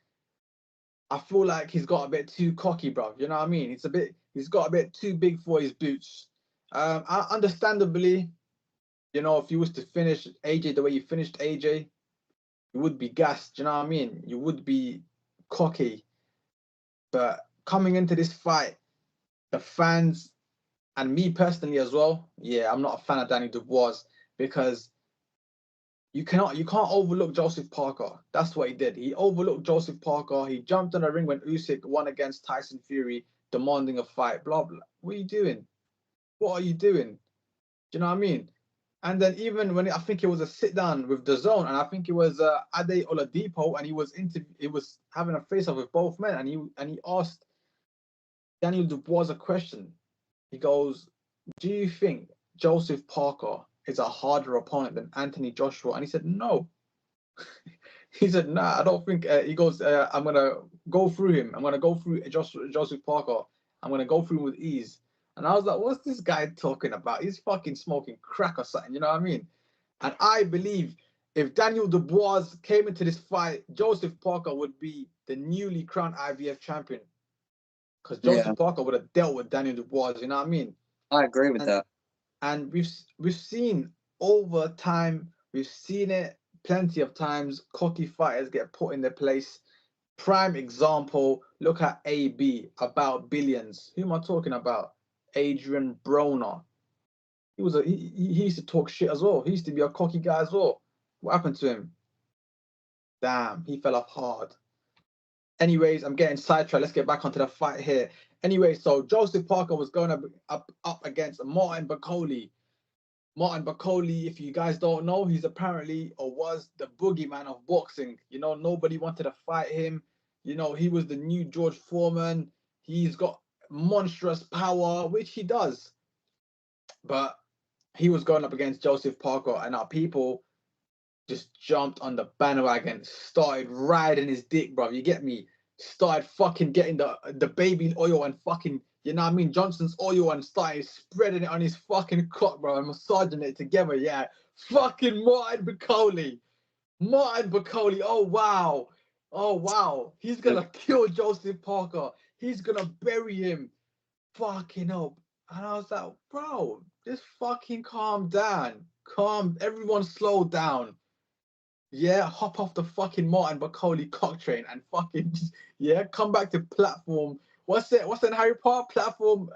I feel like he's got a bit too cocky, bro. You know what I mean? He's got a bit too big for his boots. Understandably, you know, if you was to finish AJ the way you finished AJ, you would be gassed. You know what I mean? You would be cocky. But coming into this fight, the fans and me personally as well, yeah, I'm not a fan of Danny Dubois because you can't overlook Joeseph Parker. That's what he did. He overlooked Joeseph Parker. He jumped in the ring when Usyk won against Tyson Fury, demanding a fight. Blah blah. What are you doing? What are you doing? Do you know what I mean? And then even when I think it was a sit down with DAZN, and I think it was Ade Oladipo, and he was having a face off with both men, and he asked Daniel Dubois a question. He goes, "Do you think Joeseph Parker is a harder opponent than Anthony Joshua?" And he said, "No." He said, "Nah, I don't think." He goes, "I'm gonna go through him. I'm gonna go through Joeseph Parker. I'm gonna go through him with ease." And I was like, "What's this guy talking about? He's fucking smoking crack or something." You know what I mean? And I believe if Daniel Dubois came into this fight, Joeseph Parker would be the newly crowned IBF champion because Joeseph Parker would have dealt with Daniel Dubois. You know what I mean? I agree with that. And we've seen over time, we've seen it plenty of times. Cocky fighters get put in their place. Prime example, look at AB, About Billions. Who am I talking about? Adrian Broner. He used to talk shit as well. He used to be a cocky guy as well. What happened to him? Damn, he fell off hard. Anyways, I'm getting sidetracked. Let's get back onto the fight here. Anyway, so Joeseph Parker was going up against Martin Bakole. Martin Bakole, if you guys don't know, he's apparently or was the boogeyman of boxing. You know, nobody wanted to fight him. You know, he was the new George Foreman. He's got monstrous power, which he does. But he was going up against Joeseph Parker, and our people just jumped on the bandwagon, started riding his dick, bro. You get me? Started fucking getting the baby oil and fucking, you know what I mean, Johnson's oil, and started spreading it on his fucking cock, bro, and massaging it together. Yeah, fucking Martin Bakole. Oh wow. He's gonna kill Joeseph Parker. He's gonna bury him. Fucking up. And I was like, bro, just fucking calm down. Everyone slow down. Yeah, hop off the fucking Martin Bakole cock train and fucking come back to platform. What's that Harry Potter platform?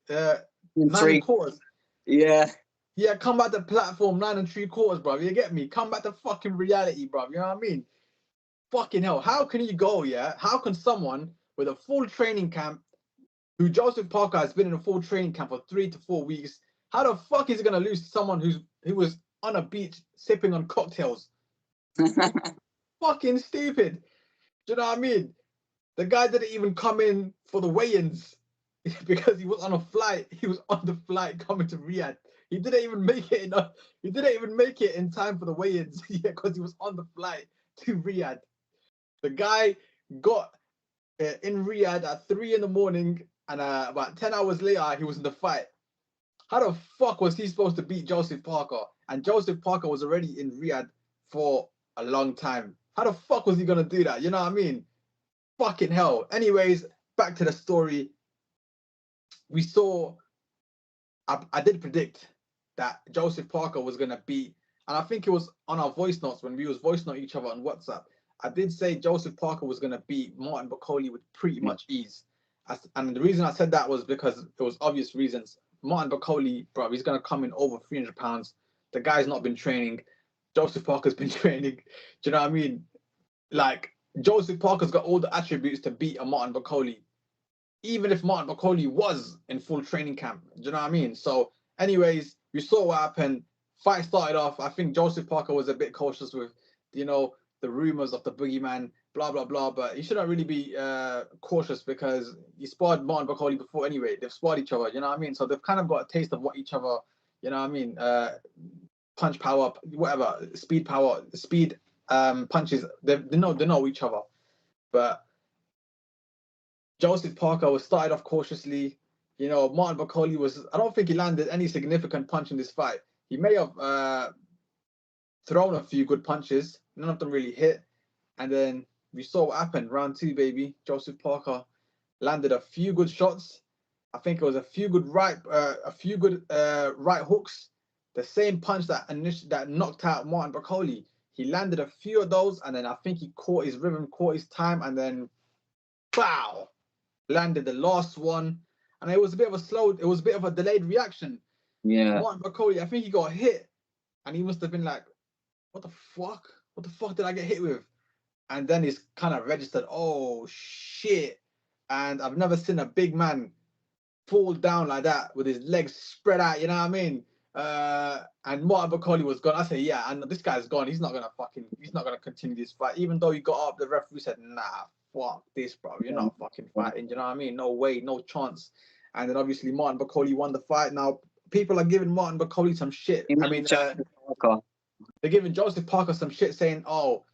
9 3/4. Yeah. Yeah, come back to platform 9 3/4, bro. You get me? Come back to fucking reality, bro. You know what I mean? Fucking hell. How can you go, yeah? How can someone with a full training camp, who Joeseph Parker has been in a full training camp for 3 to 4 weeks, how the fuck is he gonna lose to someone who was on a beach sipping on cocktails? Fucking stupid. Do you know what I mean? The guy didn't even come in for the weigh-ins because he was on a flight. He was on the flight coming to Riyadh. He didn't even make it enough. He didn't even make it in time for the weigh-ins because he was on the flight to Riyadh. The guy got in Riyadh at 3 a.m, and about 10 hours later, he was in the fight. How the fuck was he supposed to beat Joeseph Parker? And Joeseph Parker was already in Riyadh for a long time. How the fuck was he gonna do that? You know what I mean? Fucking hell. Anyways, back to the story. We saw, I did predict that Joeseph Parker was gonna beat, and I think it was on our voice notes when we was voice note each other on WhatsApp. I did say Joeseph Parker was gonna beat Martin Bakole with pretty much ease. And the reason I said that was because there was obvious reasons. Martin Bakole, bro, he's gonna come in over 300 pounds. The guy's not been training. Joeseph Parker's been training. Do you know what I mean? Like, Joeseph Parker's got all the attributes to beat a Martin Bakole, even if Martin Bakole was in full training camp. Do you know what I mean? So, anyways, we saw what happened. Fight started off. I think Joeseph Parker was a bit cautious with, you know, the rumors of the boogeyman, blah, blah, blah. But he shouldn't really be cautious because he sparred Martin Bakole before anyway. They've sparred each other, you know what I mean? So they've kind of got a taste of what each other, you know what I mean? Punch power, whatever, speed power, speed punches. They know each other. But Joeseph Parker was started off cautiously. You know, Martin Bakole was, I don't think he landed any significant punch in this fight. He may have thrown a few good punches. None of them really hit. And then we saw what happened. Round 2, baby. Joeseph Parker landed a few good shots. I think it was a few good right hooks. The same punch that knocked out Martin Bakole. He landed a few of those, and then I think he caught his rhythm, caught his time, and then, pow, landed the last one. And it was a bit of a delayed reaction. Yeah. Martin Bakole, I think he got hit, and he must have been like, what the fuck? What the fuck did I get hit with? And then he's kind of registered, oh, shit. And I've never seen a big man fall down like that with his legs spread out, you know what I mean? And Martin Bakole was gone. I said, yeah, and this guy's gone. He's not gonna continue this fight. Even though he got up, the referee said, nah, fuck this, bro. You're not fucking fighting, you know what I mean? No way, no chance. And then obviously Martin Bakole won the fight. Now people are giving Martin Bakole some shit. I mean, they're giving Joeseph Parker some shit, saying, oh,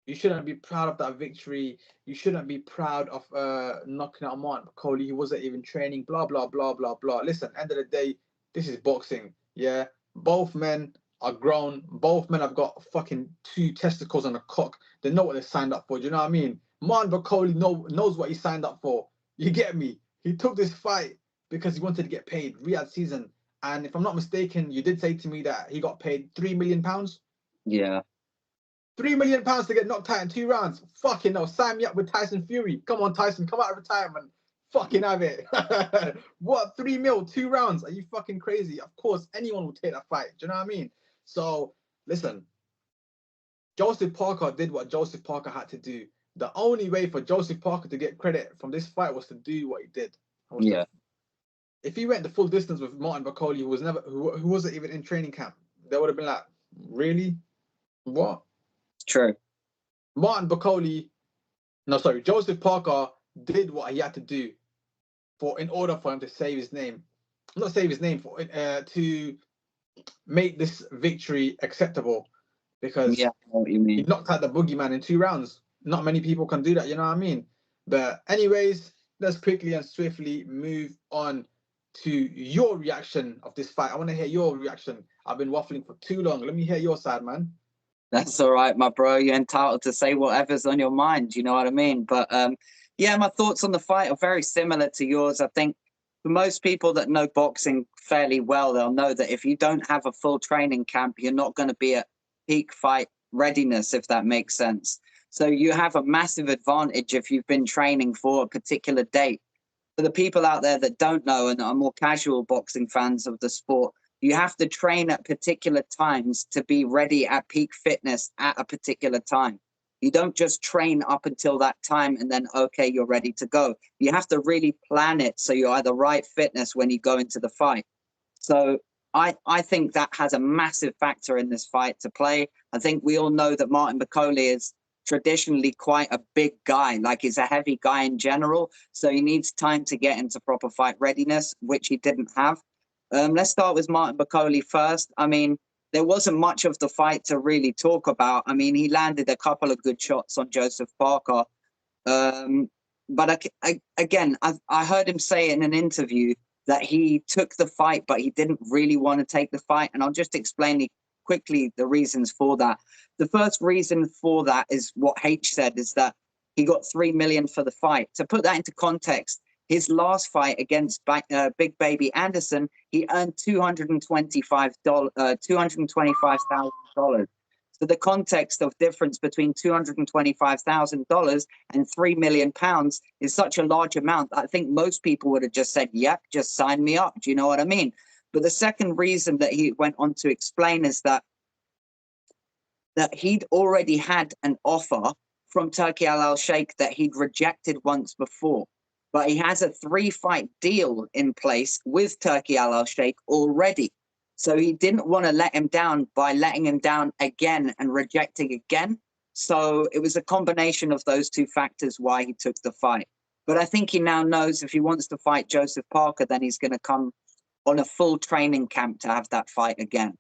you shouldn't be proud of that victory. You shouldn't be proud of knocking out Martin Bakole. He wasn't even training, blah, blah, blah, blah, blah. Listen, end of the day, this is boxing, yeah? Both men are grown. Both men have got fucking 2 testicles on a cock. They know what they signed up for. Do you know what I mean? Martin Bakole knows what he signed up for. You get me? He took this fight because he wanted to get paid. Riyadh season. And if I'm not mistaken, you did say to me that he got paid £3 million. Yeah. £3 million to get knocked out in 2 rounds. Fucking no. Sign me up with Tyson Fury. Come on, Tyson. Come out of retirement. Fucking have it. What? 3 mil, 2 rounds? Are you fucking crazy? Of course, anyone will take that fight. Do you know what I mean? So, listen. Joeseph Parker did what Joeseph Parker had to do. The only way for Joeseph Parker to get credit from this fight was to do what he did. Yeah. If he went the full distance with Martin Bakole, who wasn't even in training camp, they would have been like, really? What? True. Joeseph Parker did what he had to do in order for him to save his name. Not save his name, to make this victory acceptable. Because yeah, I know what you mean. He knocked out the boogeyman in 2 rounds. Not many people can do that, you know what I mean? But anyways, let's quickly and swiftly move on to your reaction of this fight. I want to hear your reaction. I've been waffling for too long. Let me hear your side, man. That's all right, my bro. You're entitled to say whatever's on your mind. You know what I mean? But yeah, my thoughts on the fight are very similar to yours. I think for most people that know boxing fairly well, they'll know that if you don't have a full training camp, you're not going to be at peak fight readiness, if that makes sense. So you have a massive advantage if you've been training for a particular date. For the people out there that don't know and are more casual boxing fans of the sport, you have to train at particular times to be ready at peak fitness at a particular time. You don't just train up until that time and then, okay, you're ready to go. You have to really plan it so you're at the right fitness when you go into the fight. So I think that has a massive factor in this fight to play. I think we all know that Martin Bakole is traditionally quite a big guy, like he's a heavy guy in general. So he needs time to get into proper fight readiness, which he didn't have. Let's start with Martin Bakole first. I mean, there wasn't much of the fight to really talk about. I mean, he landed a couple of good shots on Joeseph Parker. But again, I heard him say in an interview that he took the fight, but he didn't really want to take the fight. And I'll just explain quickly the reasons for that. The first reason for that is what H said, is that he got $3 million for the fight. To put that into context, his last fight against Big Baby Anderson, he earned $225,000. So the context of difference between $225,000 and £3 million is such a large amount. I think most people would have just said, yep, just sign me up. Do you know what I mean? But the second reason that he went on to explain is that he'd already had an offer from Turki Al Sheikh that he'd rejected once before. But he has a 3-fight deal in place with Turki Al Sheikh already. So he didn't want to let him down by letting him down again and rejecting again. So it was a combination of those 2 factors why he took the fight. But I think he now knows if he wants to fight Joeseph Parker, then he's going to come on a full training camp to have that fight again.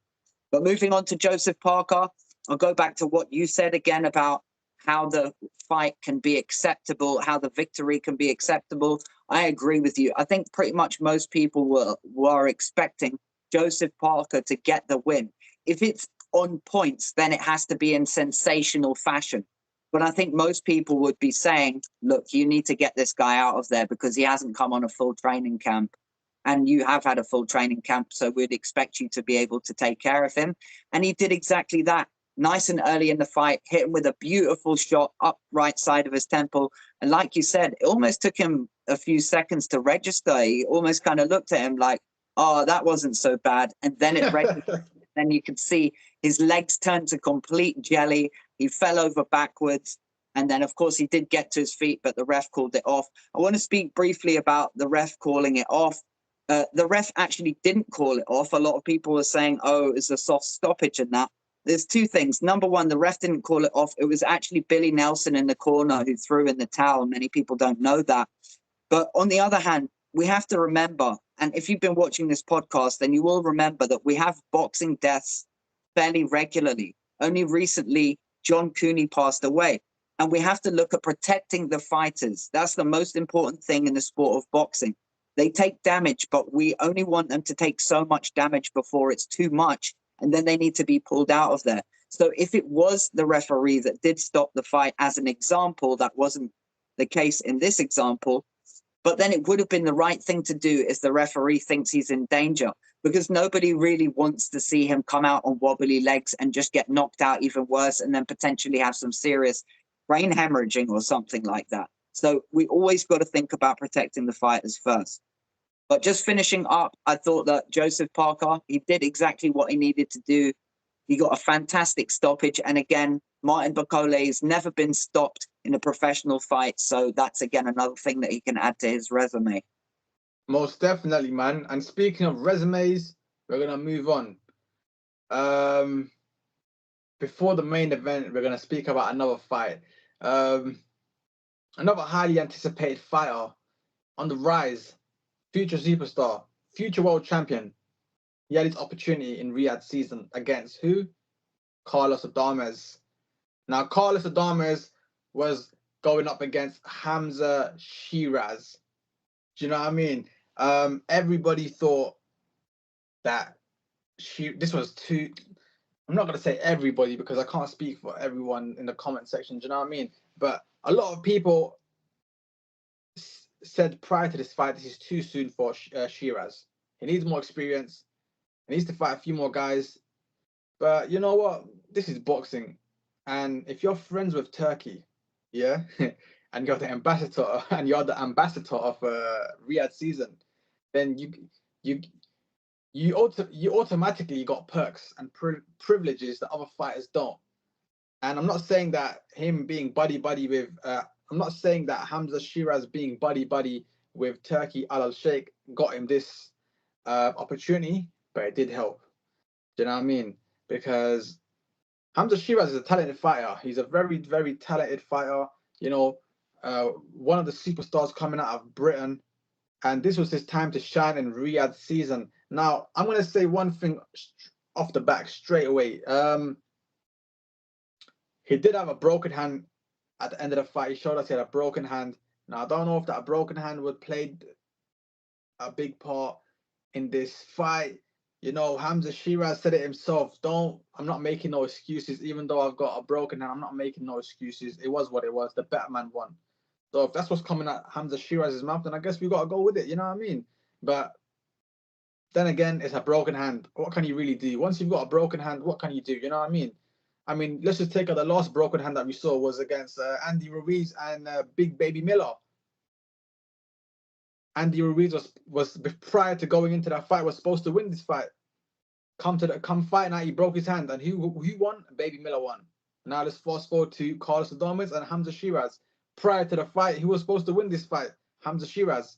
But moving on to Joeseph Parker, I'll go back to what you said again about how the fight can be acceptable, how the victory can be acceptable. I agree with you. I think pretty much most people were expecting Joeseph Parker to get the win. If it's on points, then it has to be in sensational fashion. But I think most people would be saying, look, you need to get this guy out of there because he hasn't come on a full training camp. And you have had a full training camp, so we'd expect you to be able to take care of him. And he did exactly that. Nice and early in the fight, hit him with a beautiful shot up right side of his temple. And like you said, it almost took him a few seconds to register. He almost kind of looked at him like, oh, that wasn't so bad. And then it registered. Then you could see his legs turned to complete jelly. He fell over backwards. And then, of course, he did get to his feet, but the ref called it off. I want to speak briefly about the ref calling it off. The ref actually didn't call it off. A lot of people were saying, oh, it's a soft stoppage and that. There's two things. Number one, the ref didn't call it off. It was actually Billy Nelson in the corner who threw in the towel. Many people don't know that. But on the other hand, we have to remember, and if you've been watching this podcast, then you will remember that we have boxing deaths fairly regularly. Only recently, John Cooney passed away. And we have to look at protecting the fighters. That's the most important thing in the sport of boxing. They take damage, but we only want them to take so much damage before it's too much, and then they need to be pulled out of there. So if it was the referee that did stop the fight as an example, that wasn't the case in this example, but then it would have been the right thing to do if the referee thinks he's in danger, because nobody really wants to see him come out on wobbly legs and just get knocked out even worse and then potentially have some serious brain hemorrhaging or something like that. So we always got to think about protecting the fighters first. But just finishing up, I thought that Joeseph Parker, he did exactly what he needed to do. He got a fantastic stoppage. And again, Martin Bakole has never been stopped in a professional fight. So that's, again, another thing that he can add to his resume. Most definitely, man. And speaking of resumes, we're going to move on. Before the main event, we're going to speak about another fight. Another highly anticipated fighter on the rise, future superstar, future world champion. He had his opportunity in Riyadh season against who? Carlos Adames. Now, Carlos Adames was going up against Hamzah Sheeraz. Do you know what I mean? Everybody thought that this was too... I'm not going to say everybody because I can't speak for everyone in the comment section. Do you know what I mean? But a lot of people said prior to this fight, this is too soon for Sheeraz. He needs more experience. He needs to fight a few more guys. But you know what? This is boxing. And if you're friends with Turkey, yeah, and you're the ambassador of Riyadh season, then you automatically got perks and privileges that other fighters don't. And I'm not saying that him being buddy with I'm not saying that Hamzah Sheeraz being buddy with Turkey Al Sheikh got him this opportunity, but it did help. Do you know what I mean? Because Hamzah Sheeraz is a talented fighter. He's a very, very talented fighter. You know, one of the superstars coming out of Britain. And this was his time to shine in Riyadh season. Now, I'm going to say one thing off the back straight away. He did have a broken hand at the end of the fight. He showed us he had a broken hand. Now, I don't know if that broken hand would play a big part in this fight. You know, Hamzah Sheeraz said it himself. I'm not making no excuses. Even though I've got a broken hand, I'm not making no excuses. It was what it was. The better man won. So if that's what's coming out Hamzah Sheeraz's mouth, then I guess we got to go with it. You know what I mean? But then again, it's a broken hand. What can you really do? Once you've got a broken hand, what can you do? You know what I mean? I mean, let's just take out the last broken hand that we saw was against Andy Ruiz and Big Baby Miller. Andy Ruiz was prior to going into that fight was supposed to win this fight. Come fight night, he broke his hand, and who won? Baby Miller won. Now let's fast forward to Carlos Adames and Hamzah Sheeraz. Prior to the fight, who was supposed to win this fight? Hamzah Sheeraz.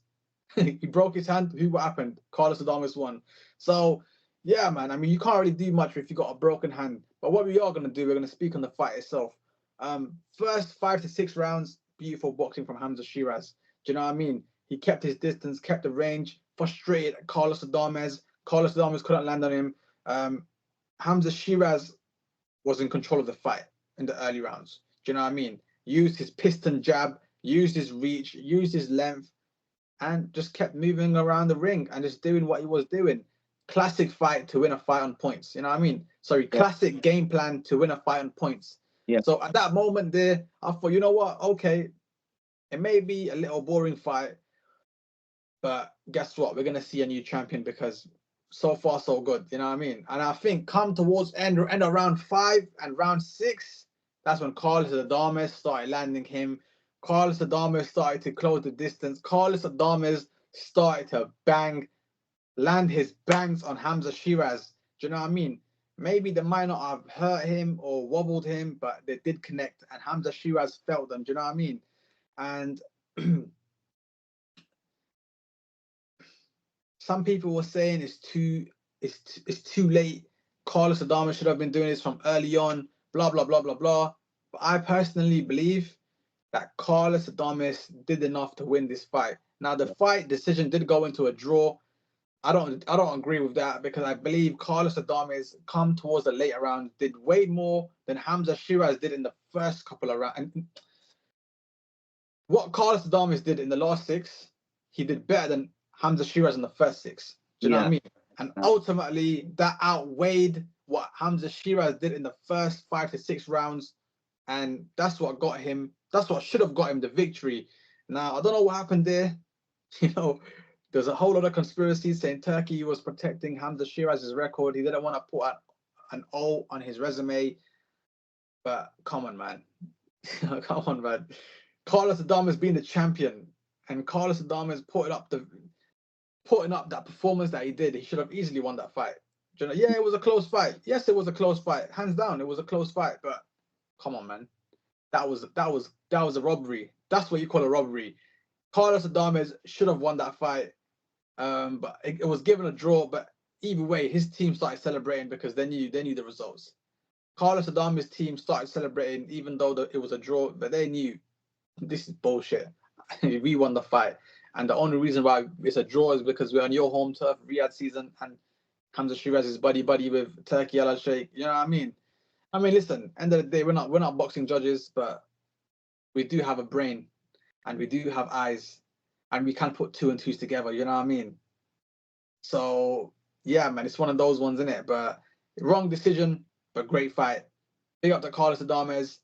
He broke his hand. What happened? Carlos Adames won. So yeah, man. I mean, you can't really do much if you got a broken hand. But what we are gonna do, we're gonna speak on the fight itself. First 5 to 6 rounds, beautiful boxing from Hamzah Sheeraz. Do you know what I mean? He kept his distance, kept the range, frustrated Carlos Adames. Carlos Adames couldn't land on him. Hamzah Sheeraz was in control of the fight in the early rounds. Do you know what I mean? Used his piston jab, used his reach, used his length, and just kept moving around the ring and just doing what he was doing. Classic fight to win a fight on points. You know what I mean? Sorry, classic game plan to win a fight on points. Yeah. So at that moment there, I thought, you know what? Okay, it may be a little boring fight, but guess what? We're gonna see a new champion because so far so good. You know what I mean? And I think come towards end of round 5 and round 6, that's when Carlos Adames started landing him. Carlos Adames started to close the distance. Carlos Adames started to land his bangs on Hamzah Sheeraz. Do you know what I mean? Maybe they might not have hurt him or wobbled him, but they did connect, and Hamzah Sheeraz felt them. Do you know what I mean? And some people were saying it's too late. Carlos Adames should have been doing this from early on. Blah blah blah blah blah. But I personally believe that Carlos Adames did enough to win this fight. Now the fight decision did go into a draw. I don't agree with that because I believe Carlos Adames come towards the later rounds did way more than Hamzah Sheeraz did in the first couple of rounds. And what Carlos Adames did in the last 6, he did better than Hamzah Sheeraz in the first 6. Do you know what I mean? And ultimately, that outweighed what Hamzah Sheeraz did in the first 5 to 6 rounds, and that's what got him. That's what should have got him the victory. Now I don't know what happened there. You know, there's a whole lot of conspiracies saying Turkey was protecting Hamzah Sheeraz's record. He didn't want to put an O on his resume. But come on, man. Come on, man. Carlos Adames being the champion and Carlos Adames putting up that performance that he did, he should have easily won that fight. You know, yeah, it was a close fight. Yes, it was a close fight. Hands down, it was a close fight. But come on, man. That was a robbery. That's what you call a robbery. Carlos Adames should have won that fight. But it was given a draw. But either way, his team started celebrating because they knew the results. Carlos Adames' team started celebrating even though it was a draw, but they knew this is bullshit. We won the fight. And the only reason why it's a draw is because we're on your home turf, Riyadh season, and Hamzah Sheeraz is buddy with Turkey Al Sheikh. You know what I mean? I mean, listen, end of the day, we're not boxing judges, but we do have a brain and we do have eyes and we can put 2 and 2s together. You know what I mean? So yeah, man, it's one of those ones, isn't it? But wrong decision, but great fight. Big up to Carlos Adames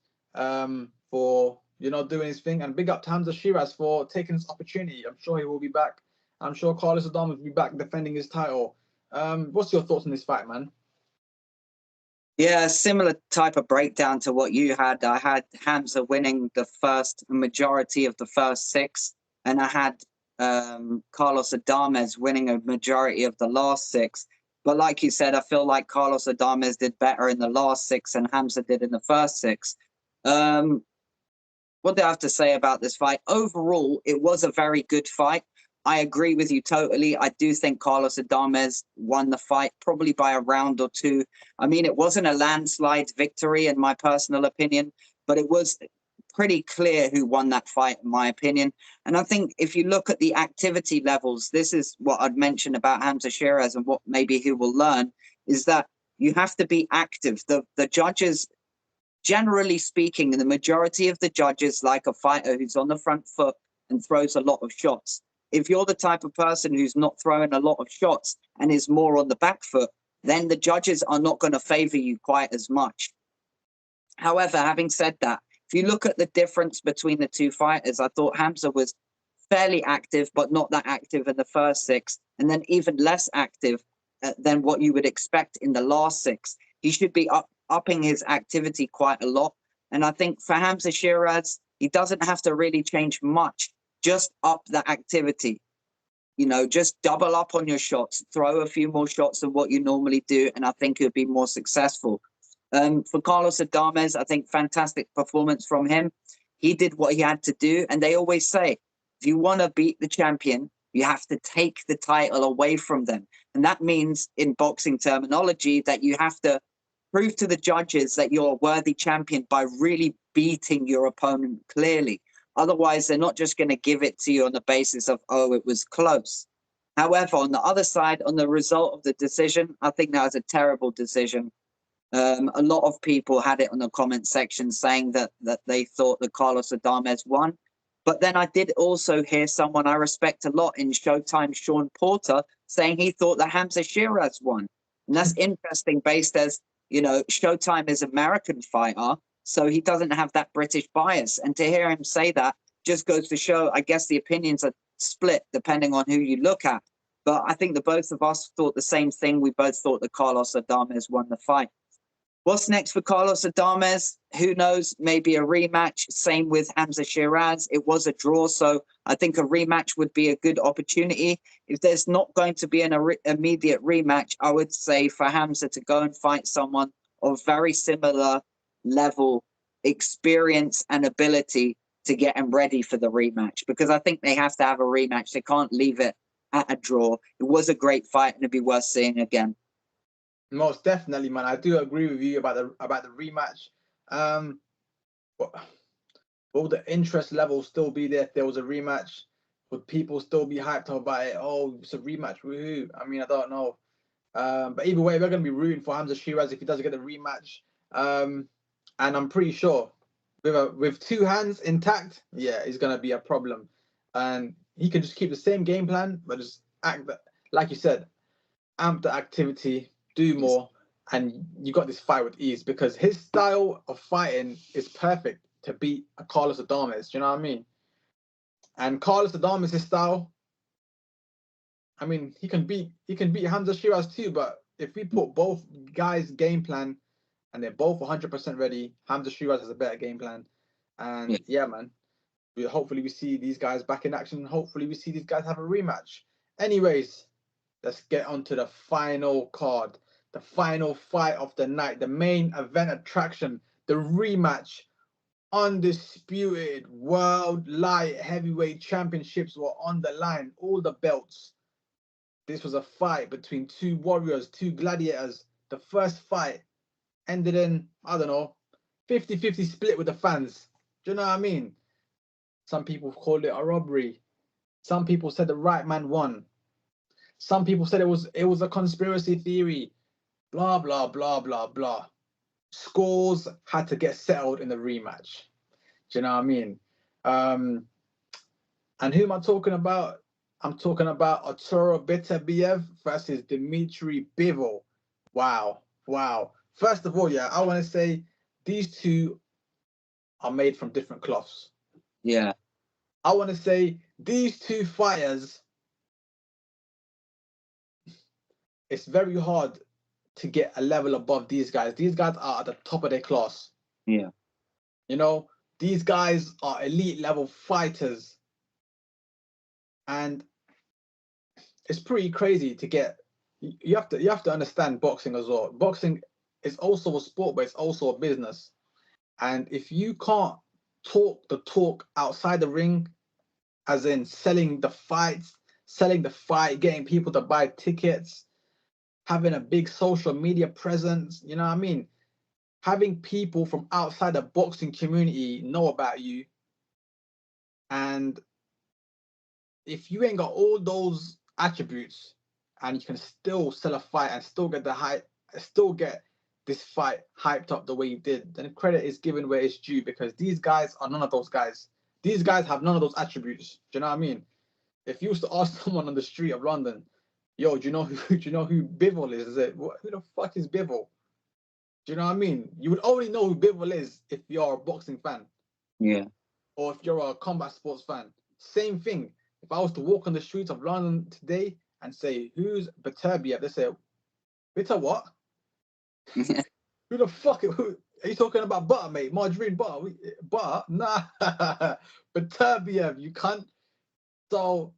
for doing his thing, and big up to Hamzah Sheeraz for taking this opportunity. I'm sure he will be back. I'm sure Carlos Adames will be back defending his title. What's your thoughts on this fight, man? Yeah, similar type of breakdown to what you had. I had Hamzah winning the majority of the first 6, and I had Carlos Adames winning a majority of the last 6. But like you said, I feel like Carlos Adames did better in the last 6 than Hamzah did in the first 6. What do I have to say about this fight? Overall, it was a very good fight. I agree with you totally. I do think Carlos Adames won the fight probably by a round or 2. I mean, it wasn't a landslide victory in my personal opinion, but it was pretty clear who won that fight in my opinion. And I think if you look at the activity levels, this is what I'd mentioned about Hamzah Sheeraz and what maybe he will learn is that you have to be active. The judges, generally speaking, the majority of the judges like a fighter who's on the front foot and throws a lot of shots. If you're the type of person who's not throwing a lot of shots and is more on the back foot, then the judges are not going to favor you quite as much. However, having said that, if you look at the difference between the 2 fighters, I thought Hamzah was fairly active, but not that active in the first 6, and then even less active than what you would expect in the last 6. He should be upping his activity quite a lot. And I think for Hamzah Sheeraz, he doesn't have to really change much. Just up the activity, just double up on your shots, throw a few more shots than what you normally do, and I think it would be more successful. For Carlos Adames, I think fantastic performance from him. He did what he had to do, and they always say, if you want to beat the champion, you have to take the title away from them. And that means, in boxing terminology, that you have to prove to the judges that you're a worthy champion by really beating your opponent clearly. Otherwise, they're not just going to give it to you on the basis of, oh, it was close. However, on the other side, on the result of the decision, I think that was a terrible decision. A lot of people had it on the comment section saying that they thought that Carlos Adames won. But then I did also hear someone I respect a lot in Showtime, Sean Porter, saying he thought that Hamzah Sheeraz won. And that's interesting based as, Showtime is an American fighter. So he doesn't have that British bias. And to hear him say that just goes to show, I guess the opinions are split depending on who you look at. But I think the both of us thought the same thing. We both thought that Carlos Adames won the fight. What's next for Carlos Adames? Who knows? Maybe a rematch. Same with Hamzah Sheeraz. It was a draw, so I think a rematch would be a good opportunity. If there's not going to be an immediate rematch, I would say for Hamzah to go and fight someone of very similar level, experience, and ability to get him ready for the rematch. Because I think they have to have a rematch. They can't leave it at a draw. It was a great fight and it'd be worth seeing again. Most definitely, man. I do agree with you about the rematch. Will the interest level still be there if there was a rematch? Would people still be hyped up about it? Oh, it's a rematch. Woohoo. I mean, I don't know. But either way, we're going to be rooting for Hamzah Sheeraz if he doesn't get the rematch. And I'm pretty sure with two hands intact, yeah, it's going to be a problem. And he can just keep the same game plan, but just act, like you said, amp the activity, do more, and you got this fight with ease because his style of fighting is perfect to beat a Carlos Adames. You know what I mean? And Carlos Adames, his style, I mean, he can beat Hamzah Sheeraz too. But if we put both guys' game plan and they're both 100% ready, Hamzah Sheeraz has a better game plan. And yeah, man, hopefully we see these guys back in action. Hopefully we see these guys have a rematch. Anyways, let's get on to the final card. The final fight of the night, the main event attraction, the rematch. Undisputed world light heavyweight championships were on the line, all the belts. This was a fight between two warriors, two gladiators. The first fight ended in, I don't know, 50-50 split with the fans. Do you know what I mean? Some people called it a robbery. Some people said the right man won. Some people said it was a conspiracy theory. Blah, blah, blah, blah, blah. Scores had to get settled in the rematch. Do you know what I mean? And who am I talking about? I'm talking about Artur Beterbiev versus Dmitry Bivol. Wow. First of all, yeah, I want to say these two are made from different cloths. Yeah. I want to say these two fighters, it's very hard to get a level above these guys. These guys are at the top of their class. Yeah. You know, these guys are elite level fighters. And it's pretty crazy to get. You have to understand boxing as well. Boxing is also a sport, but it's also a business. And if you can't talk the talk outside the ring, as in selling the fights, getting people to buy tickets, having a big social media presence, you know what I mean? Having people from outside the boxing community know about you. And if you ain't got all those attributes and you can still sell a fight and still get the hype, still get this fight hyped up the way you did, then credit is given where it's due because these guys are none of those guys. These guys have none of those attributes. Do you know what I mean? If you used to ask someone on the street of London, yo, do you know who Bivol is? Is it, who the fuck is Bivol? Do you know what I mean? You would only know who Bivol is if you're a boxing fan. Yeah. Or if you're a combat sports fan. Same thing. If I was to walk on the streets of London today and say, who's Beterbiev? They say, Bitter what? Who the fuck? Who, are you talking about butter, mate? Margarine butter? Butter? Nah. Beterbiev, you can't. So,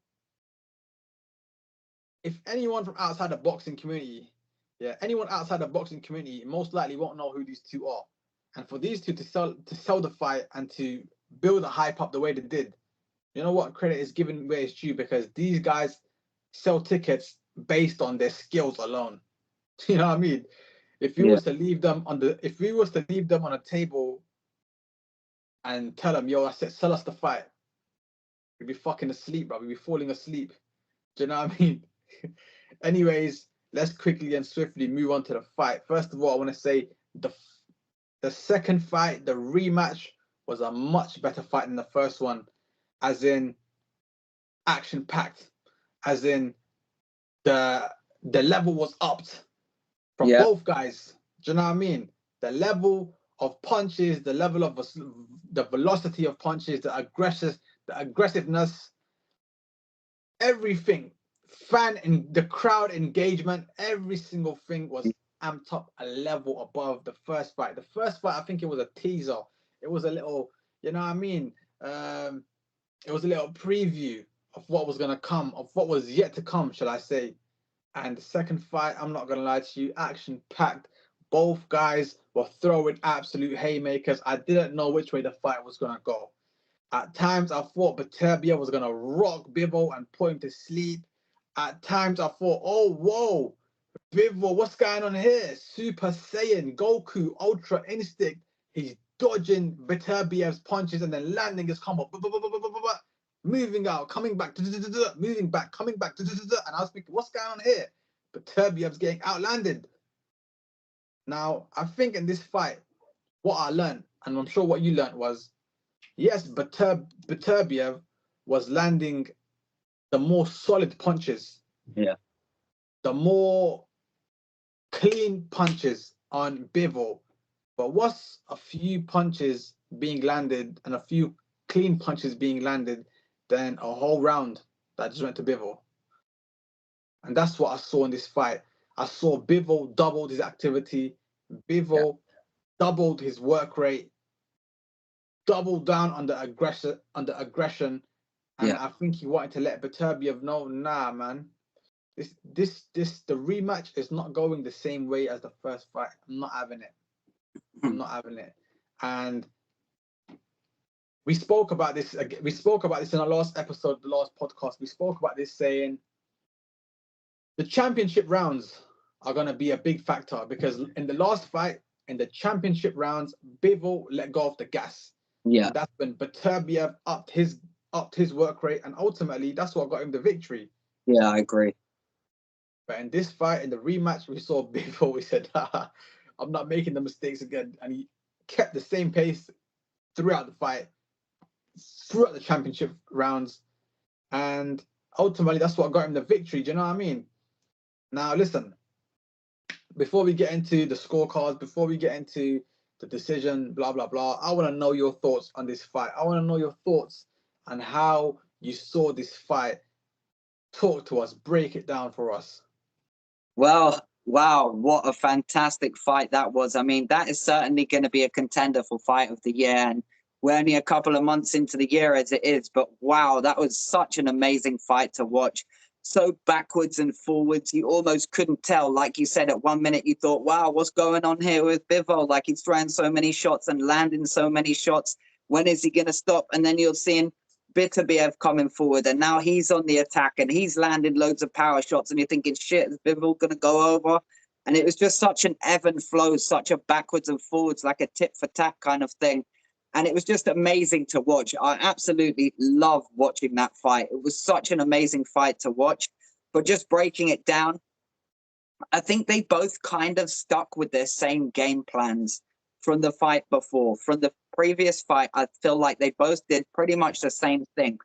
if anyone from outside the boxing community, anyone outside the boxing community most likely won't know who these two are. And for these two to sell the fight and to build a hype up the way they did, you know what? Credit is given where it's due because these guys sell tickets based on their skills alone. You know what I mean? If we was to leave them on a table and tell them, yo, I said, sell us the fight, we'd be fucking asleep, bro. We'd be falling asleep. Do you know what I mean? Anyways, let's quickly and swiftly move on to the fight. First of all, I want to say the second fight, the rematch, was a much better fight than the first one, as in action-packed, as in the level was upped from both guys. Do you know what I mean? The level of punches, the level of the velocity of punches, the aggressiveness, everything, the crowd engagement, every single thing was amped up a level above the first fight. The first fight, I think it was a teaser. It was a little, you know what I mean? It was a little preview of what was going to come, of what was yet to come, shall I say. And the second fight, I'm not going to lie to you, action-packed. Both guys were throwing absolute haymakers. I didn't know which way the fight was going to go. At times, I thought Beterbiev was going to rock Bivol and put him to sleep. At times, I thought, oh, whoa, Bivol, what's going on here? Super Saiyan, Goku, Ultra Instinct. He's dodging Beterbiev's punches and then landing his combo. Moving out, coming back, moving back, coming back. And I was thinking, what's going on here? Beterbiev's getting outlanded. Now, I think in this fight, what I learned, and I'm sure what you learned was, yes, Beterbiev was landing the more solid punches. Yeah. The more clean punches on Bivol. But what's a few punches being landed and a few clean punches being landed than a whole round that just went to Bivol? And that's what I saw in this fight. I saw Bivol doubled his activity. Bivol doubled his work rate, doubled down under aggression. And I think he wanted to let Beterbiev know, nah, man, the rematch is not going the same way as the first fight. I'm not having it. I'm not having it. And we spoke about this. We spoke about this in our last episode, the last podcast. We spoke about this, saying the championship rounds are going to be a big factor, because in the last fight, in the championship rounds, Bivol let go of the gas. Yeah. And that's when Beterbiev upped his work rate, and ultimately that's what got him the victory. Yeah, I agree. But in this fight, in the rematch, we saw Bivol. We said, I'm not making the mistakes again. And he kept the same pace throughout the fight, throughout the championship rounds. And ultimately, that's what got him the victory. Do you know what I mean? Now, listen, before we get into the scorecards, before we get into the decision, blah, blah, blah, I want to know your thoughts on this fight. I want to know your thoughts on how you saw this fight. Talk to us. Break it down for us. Well, wow, what a fantastic fight that was. I mean, that is certainly going to be a contender for fight of the year. And we're only a couple of months into the year as it is. But wow, that was such an amazing fight to watch. So backwards and forwards, you almost couldn't tell. Like you said, at 1 minute, you thought, wow, what's going on here with Bivol? Like, he's throwing so many shots and landing so many shots. When is he going to stop? And then you're seeing Beterbiev coming forward, and now he's on the attack and he's landing loads of power shots, and you're thinking, shit, is Bivol going to go over? And it was just such an ebb and flow, such a backwards and forwards, like a tit for tat kind of thing. And it was just amazing to watch. I absolutely love watching that fight. It was such an amazing fight to watch. But just breaking it down, I think they both kind of stuck with their same game plans from the fight before. From the previous fight, I feel like they both did pretty much the same thing.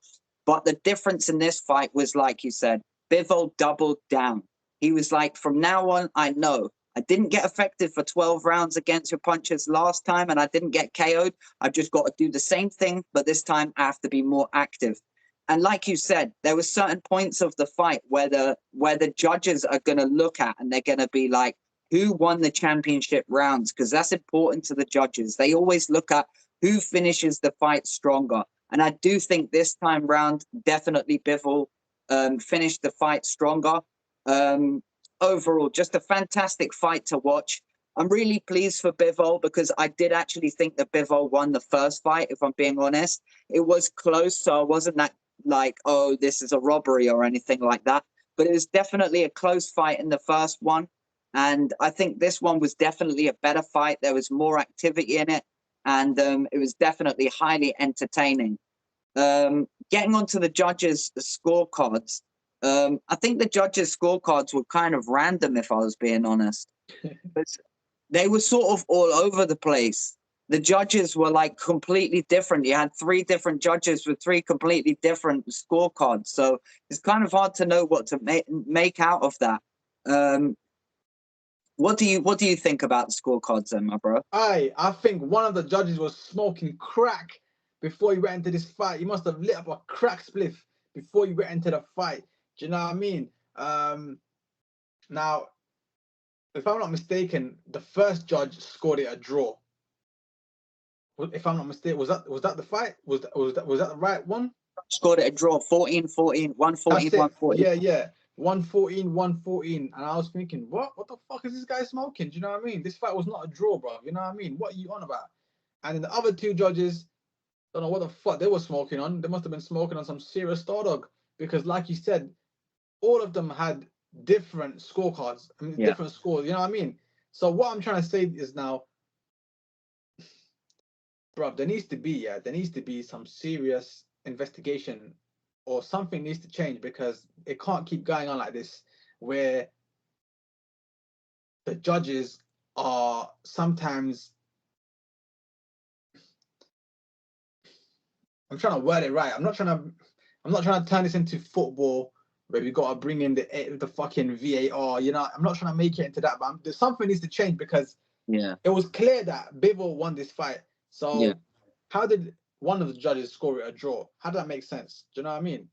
But the difference in this fight was, like you said, Bivol doubled down. He was like, from now on, I know. I didn't get affected for 12 rounds against your punches last time, and I didn't get KO'd. I've just got to do the same thing, but this time I have to be more active. And like you said, there were certain points of the fight where the judges are going to look at, and they're going to be like, who won the championship rounds? Because that's important to the judges. They always look at who finishes the fight stronger. And I do think this time round, definitely Bivol finished the fight stronger. Overall, just a fantastic fight to watch. I'm really pleased for Bivol, because I did actually think that Bivol won the first fight, if I'm being honest. It was close, so I wasn't that like, oh, this is a robbery or anything like that. But it was definitely a close fight in the first one. And I think this one was definitely a better fight. There was more activity in it, and it was definitely highly entertaining. Getting onto the judges' scorecards, I think the judges' scorecards were kind of random, if I was being honest. They were sort of all over the place. The judges were like completely different. You had 3 different judges with 3 completely different scorecards. So it's kind of hard to know what to make out of that. What do you think about the scorecards then, my bro? I think one of the judges was smoking crack before he went into this fight. He must have lit up a crack spliff before he went into the fight. Do you know what I mean? Now, if I'm not mistaken, the first judge scored it a draw. If I'm not mistaken, was that the fight? Was that the right one? Scored it a draw, 14-14, 114, 114. Yeah. 114, 114. And I was thinking, what the fuck is this guy smoking? Do you know what I mean? This fight was not a draw, bro. You know what I mean? What are you on about? And then the other two judges, don't know what the fuck they were smoking on. They must have been smoking on some serious Stardog. Because like you said, all of them had different scorecards. I mean, different scores. You know what I mean? So what I'm trying to say is now, bro, there needs to be some serious investigation, or something needs to change, because it can't keep going on like this, where the judges are sometimes, I'm trying to word it right. I'm not trying to turn this into football where we got to bring in the fucking VAR. You know, I'm not trying to make it into that, but there's something needs to change, because it was clear that Bivol won this fight. So how did one of the judges score it a draw? How does that make sense? Do you know what I mean?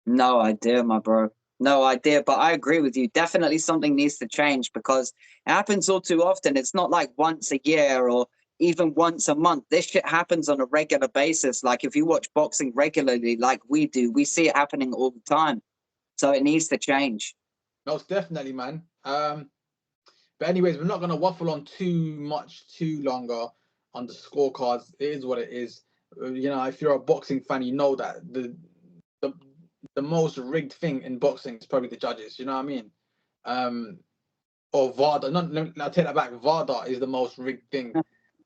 No idea, my bro. No idea, but I agree with you. Definitely something needs to change, because it happens all too often. It's not like once a year or even once a month. This shit happens on a regular basis. Like if you watch boxing regularly, like we do, we see it happening all the time. So it needs to change. Most definitely, man. But anyways, we're not going to waffle on too longer on the scorecards. It is what it is. You know, if you're a boxing fan, you know that the most rigged thing in boxing is probably the judges. You know what I mean? Or VADA. I'll take that back. VADA is the most rigged thing.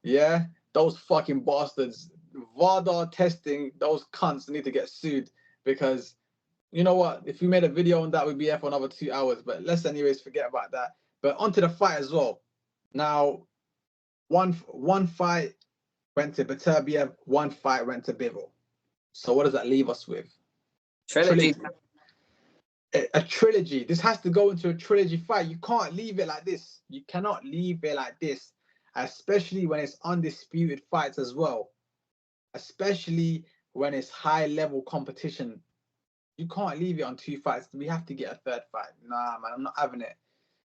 Yeah? Those fucking bastards. VADA testing, those cunts need to get sued, because you know what? If we made a video on that, we'd be here for another 2 hours. But let's anyways forget about that. But onto the fight as well. Now, one fight went to Beterbiev, one fight went to Bivol. So what does that leave us with? Trilogy. A trilogy. This has to go into a trilogy fight. You can't leave it like this. You cannot leave it like this, especially when it's undisputed fights as well. Especially when it's high-level competition. You can't leave it on 2 fights. We have to get a third fight. Nah, man, I'm not having it.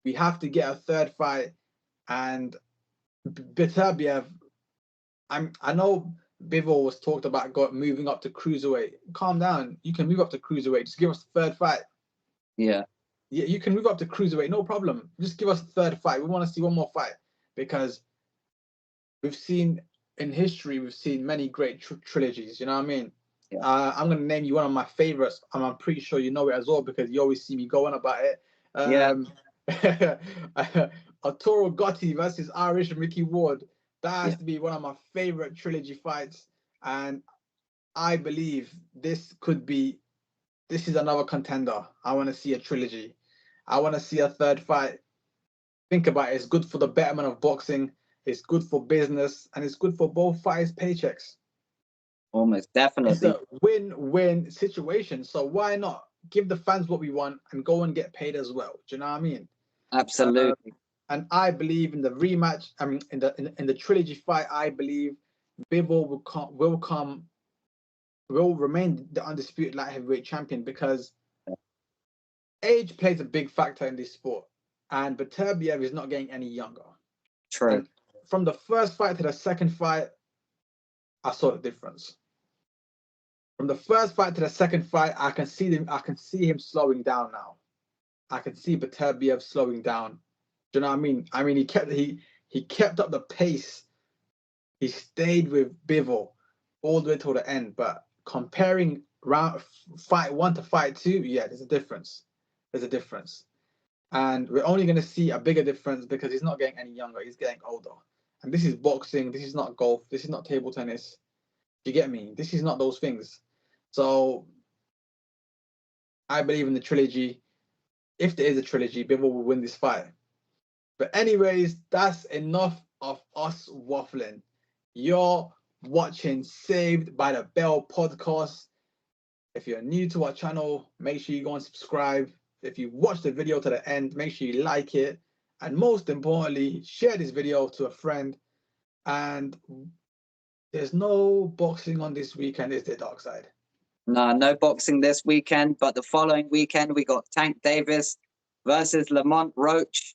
We have to get a third fight. And Beterbiev, I know Bivol was talked about moving up to cruiserweight. Calm down. You can move up to cruiserweight. Just give us a third fight. Yeah, you can move up to cruiserweight. No problem. Just give us a third fight. We want to see one more fight, because we've seen in history, we've seen many great trilogies. You know what I mean? Yeah. I'm going to name you one of my favorites, and I'm pretty sure you know it as well, because you always see me going about it. Arturo Gotti versus Irish Mickey Ward. That has to be one of my favorite trilogy fights, and I believe this is another contender. I want to see a trilogy. I want to see a third fight. Think about it. It's good for the betterment of boxing. It's good for business, and it's good for both fighters' paychecks. Almost definitely. It's a win-win situation. So why not give the fans what we want and go and get paid as well? Do you know what I mean? Absolutely. And I believe in the rematch. I mean, in the trilogy fight, I believe Bivol will remain the undisputed light heavyweight champion, because age plays a big factor in this sport, and Beterbiev is not getting any younger. True. And from the first fight to the second fight, I saw the difference. From the first fight to the second fight, I can see him slowing down now. I can see Beterbiev slowing down. Do you know what I mean? I mean, he kept up the pace. He stayed with Bivol all the way till the end. But comparing fight 1 to fight 2, yeah, there's a difference. There's a difference. And we're only going to see a bigger difference because he's not getting any younger. He's getting older. And this is boxing. This is not golf. This is not table tennis. Do you get me? This is not those things. So I believe in the trilogy. If there is a trilogy, Bivol will win this fight. But anyways, that's enough of us waffling. You're watching Saved by the Bell podcast. If you're new to our channel, make sure you go and subscribe. If you watch the video to the end, make sure you like it. and most importantly, share this video to a friend. And there's no boxing on this weekend, is there, Dark Side? No boxing this weekend, but the following weekend we got Tank Davis versus Lamont Roach.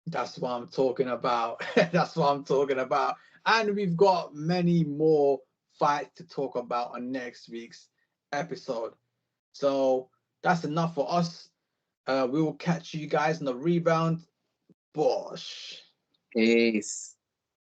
That's what I'm talking about. That's what I'm talking about. And we've got many more fights to talk about on next week's episode. So that's enough for us. We will catch you guys in the rebound. Bosh. Peace.